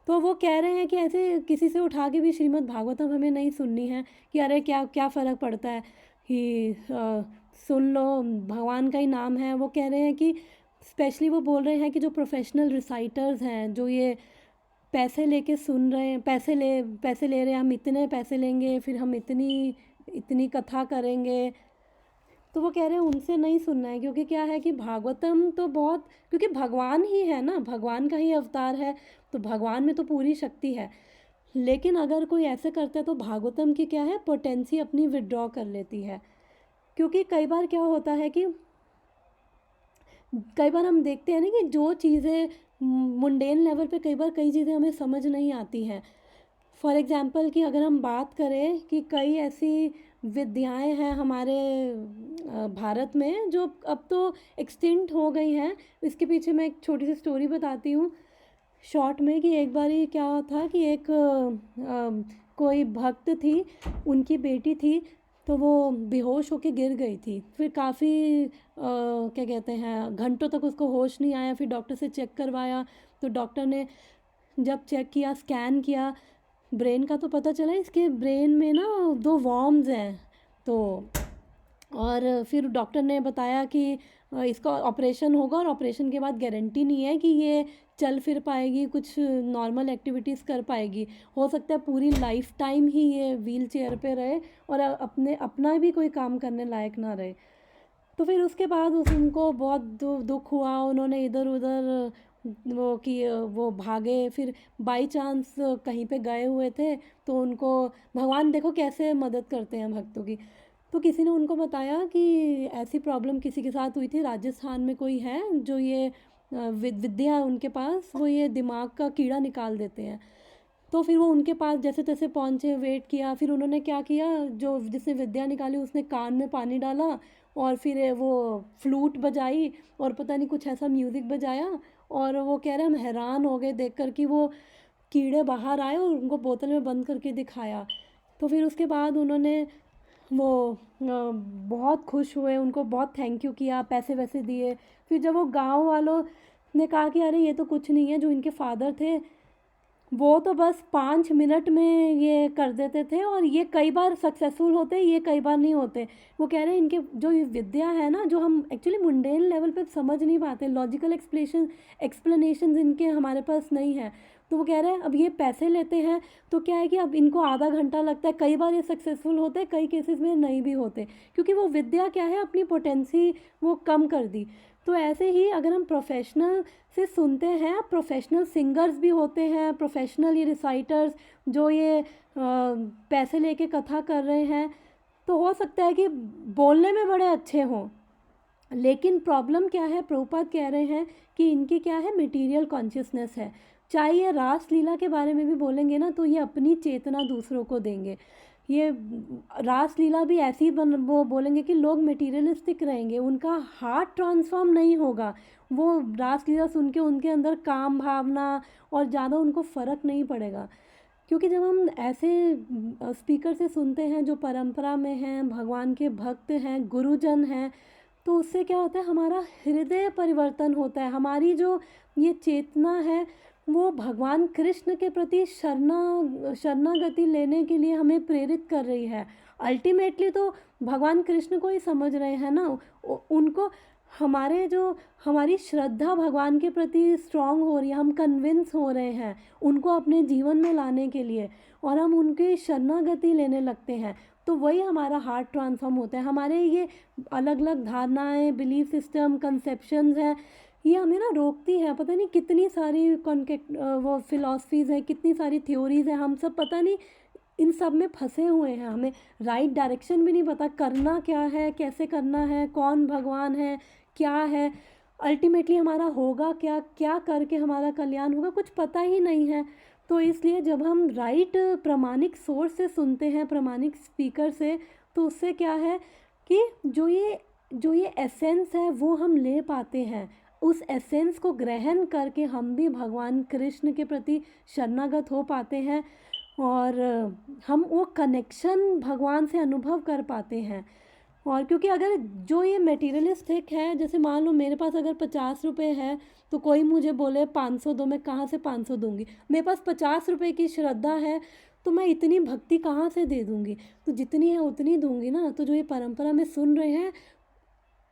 तो वो कह रहे हैं कि ऐसे किसी से उठा के भी श्रीमद् भागवतम हमें नहीं सुननी है कि अरे क्या क्या फ़र्क पड़ता है कि सुन लो, भगवान का ही नाम है। वो कह रहे हैं कि स्पेशली वो बोल रहे हैं कि जो प्रोफेशनल रिसाइटर्स हैं, जो ये पैसे लेके सुन रहे हैं, पैसे ले रहे हैं, हम इतने पैसे लेंगे फिर हम इतनी कथा करेंगे, तो वो कह रहे हैं उनसे नहीं सुनना है। क्योंकि क्या है कि भागवतम तो बहुत, क्योंकि भगवान ही है ना, भगवान का ही अवतार है, तो भगवान में तो पूरी शक्ति है। लेकिन अगर कोई ऐसे करता है तो भागवतम की क्या है, पोटेंसी अपनी विड्रॉ कर लेती है। क्योंकि कई बार क्या होता है कि कई बार हम देखते हैं ना कि जो चीज़ें मुंडेन लेवल पे कई बार कई चीज़ें हमें समझ नहीं आती हैं। फॉर एग्ज़ाम्पल कि अगर हम बात करें कि कई ऐसी विद्याएं हैं हमारे भारत में जो अब तो एक्सटिंक्ट हो गई हैं। इसके पीछे मैं एक छोटी सी स्टोरी बताती हूँ शॉर्ट में कि एक बार क्या था कि एक कोई भक्त थी, उनकी बेटी थी, तो वो बेहोश होके गिर गई थी। फिर काफ़ी क्या कहते हैं घंटों तक उसको होश नहीं आया। फिर डॉक्टर से चेक करवाया, तो डॉक्टर ने जब चेक किया, स्कैन किया ब्रेन का, तो पता चला इसके ब्रेन में ना 2 वॉर्म्स हैं। तो और फिर डॉक्टर ने बताया कि इसका ऑपरेशन होगा और ऑपरेशन के बाद गारंटी नहीं है कि ये चल फिर पाएगी, कुछ नॉर्मल एक्टिविटीज़ कर पाएगी। हो सकता है पूरी लाइफ टाइम ही ये व्हील चेयर पे रहे और अपना भी कोई काम करने लायक ना रहे। तो फिर उसके बाद उनको बहुत दुख हुआ। उन्होंने इधर उधर वो भागे, फिर बाई चांस कहीं पे गए हुए थे, तो उनको भगवान देखो कैसे मदद करते हैं भक्तों की। तो किसी ने उनको बताया कि ऐसी प्रॉब्लम किसी के साथ हुई थी, राजस्थान में कोई है जो ये विद्या है उनके पास, वो ये दिमाग का कीड़ा निकाल देते हैं। तो फिर वो उनके पास जैसे तैसे पहुँचे, वेट किया। फिर उन्होंने क्या किया, जो जिसने विद्या निकाली उसने कान में पानी डाला और फिर वो फ्लूट बजाई और पता नहीं कुछ ऐसा म्यूज़िक बजाया। और वो कह रहे हम हैरान हो गए देख कर कि वो कीड़े बाहर आए और उनको बोतल में बंद करके दिखाया। तो फिर उसके बाद उन्होंने वो बहुत खुश हुए, उनको बहुत थैंक यू किया, पैसे वैसे दिए। फिर जब वो गांव वालों ने कहा कि अरे ये तो कुछ नहीं है, जो इनके फादर थे वो तो बस 5 मिनट में ये कर देते थे और ये कई बार सक्सेसफुल होते, ये कई बार नहीं होते। वो कह रहे हैं इनके जो ये विद्या है ना, जो हम एक्चुअली मुंडेन लेवल पे समझ नहीं पाते, लॉजिकल एक्सप्लेनेशन इनके हमारे पास नहीं है। तो वो कह रहे हैं अब ये पैसे लेते हैं तो क्या है कि अब इनको आधा घंटा लगता है, कई बार ये सक्सेसफुल होते, कई केसेस में नहीं भी होते, क्योंकि वो विद्या क्या है अपनी पोटेंसी वो कम कर दी। तो ऐसे ही अगर हम प्रोफेशनल से सुनते हैं, प्रोफेशनल सिंगर्स भी होते हैं, प्रोफेशनल ये रिसाइटर्स जो ये पैसे लेके कथा कर रहे हैं, तो हो सकता है कि बोलने में बड़े अच्छे हों, लेकिन प्रॉब्लम क्या है, प्रभुपाद कह रहे हैं कि इनकी क्या है, मटेरियल कॉन्शियसनेस है। चाहे ये रासलीला के बारे में भी बोलेंगे ना, तो ये अपनी चेतना दूसरों को देंगे। ये रासलीला भी ऐसी वो बोलेंगे कि लोग मटेरियलिस्टिक रहेंगे, उनका हार्ट ट्रांसफॉर्म नहीं होगा। वो रासलीला सुन के उनके अंदर काम भावना और ज़्यादा उनको फ़र्क नहीं पड़ेगा। क्योंकि जब हम ऐसे स्पीकर से सुनते हैं जो परंपरा में हैं, भगवान के भक्त हैं, गुरुजन हैं, तो उससे क्या होता है, हमारा हृदय परिवर्तन होता है। हमारी जो ये चेतना है वो भगवान कृष्ण के प्रति शरणागति लेने के लिए हमें प्रेरित कर रही है। अल्टीमेटली तो भगवान कृष्ण को ही समझ रहे हैं ना, उनको हमारी श्रद्धा भगवान के प्रति स्ट्रांग हो रही है, हम कन्विंस हो रहे हैं उनको अपने जीवन में लाने के लिए, और हम उनकी शरणागति लेने लगते हैं, तो वही हमारा हार्ट ट्रांसफॉर्म होता है। हमारे ये अलग अलग धारणाएं, बिलीफ सिस्टम, कंसेप्शंस हैं, ये हमें ना रोकती है। पता नहीं कितनी सारी वो फिलॉसफीज़ हैं, कितनी सारी थ्योरीज़ हैं, हम सब पता नहीं इन सब में फंसे हुए हैं। हमें राइट डायरेक्शन भी नहीं पता, करना क्या है, कैसे करना है, कौन भगवान है, क्या है, अल्टीमेटली हमारा होगा क्या, क्या करके हमारा कल्याण होगा, कुछ पता ही नहीं है। तो इसलिए जब हम राइट प्रामाणिक सोर्स से सुनते हैं, प्रामाणिक स्पीकर से, तो उससे क्या है कि जो ये एसेंस है वो हम ले पाते हैं। उस एसेंस को ग्रहण करके हम भी भगवान कृष्ण के प्रति शरणागत हो पाते हैं, और हम वो कनेक्शन भगवान से अनुभव कर पाते हैं। और क्योंकि अगर जो ये मटेरियलिस्टिक है, जैसे मान लो मेरे पास अगर 50 रुपये है, तो कोई मुझे बोले 500 दो, मैं कहाँ से 500 दूंगी? मेरे पास 50 रुपये की श्रद्धा है, तो मैं इतनी भक्ति कहाँ से दे दूंगी? तो जितनी है उतनी दूंगी ना। तो जो ये परंपरा में सुन रहे हैं,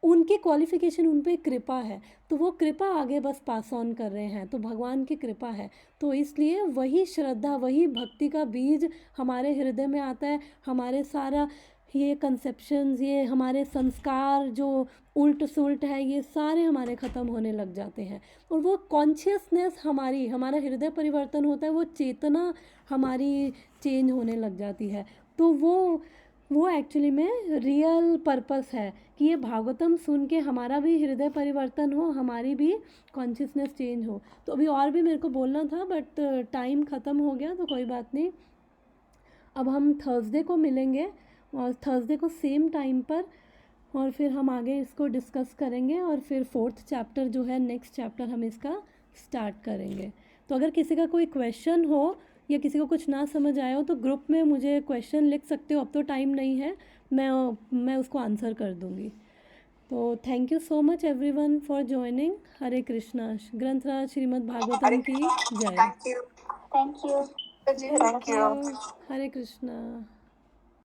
उनकी क्वालिफिकेशन, उन पे कृपा है, तो वो कृपा आगे बस पास ऑन कर रहे हैं, तो भगवान की कृपा है। तो इसलिए वही श्रद्धा, वही भक्ति का बीज हमारे हृदय में आता है। हमारे सारा ये कंसेप्शंस, ये हमारे संस्कार जो उल्ट सुल्ट है, ये सारे हमारे ख़त्म होने लग जाते हैं, और वो कॉन्शियसनेस हमारा हृदय परिवर्तन होता है, वो चेतना हमारी चेंज होने लग जाती है। तो वो एक्चुअली में रियल पर्पस है कि ये भागवतम सुन के हमारा भी हृदय परिवर्तन हो, हमारी भी कॉन्शियसनेस चेंज हो। तो अभी और भी मेरे को बोलना था, बट टाइम ख़त्म हो गया, तो कोई बात नहीं। अब हम थर्सडे को मिलेंगे, और थर्सडे को सेम टाइम पर, और फिर हम आगे इसको डिस्कस करेंगे, और फिर 4th चैप्टर जो है, नेक्स्ट चैप्टर हम इसका स्टार्ट करेंगे। तो अगर किसी का कोई क्वेश्चन हो या किसी को कुछ ना समझ आया हो, तो ग्रुप में मुझे क्वेश्चन लिख सकते हो। अब तो टाइम नहीं है, मैं उसको आंसर कर दूँगी। तो thank you so much everyone for joining. Hare Krishna. ग्रंथराज श्रीमद् भागवतम की जय। Thank you. Thank you. Hare Krishna.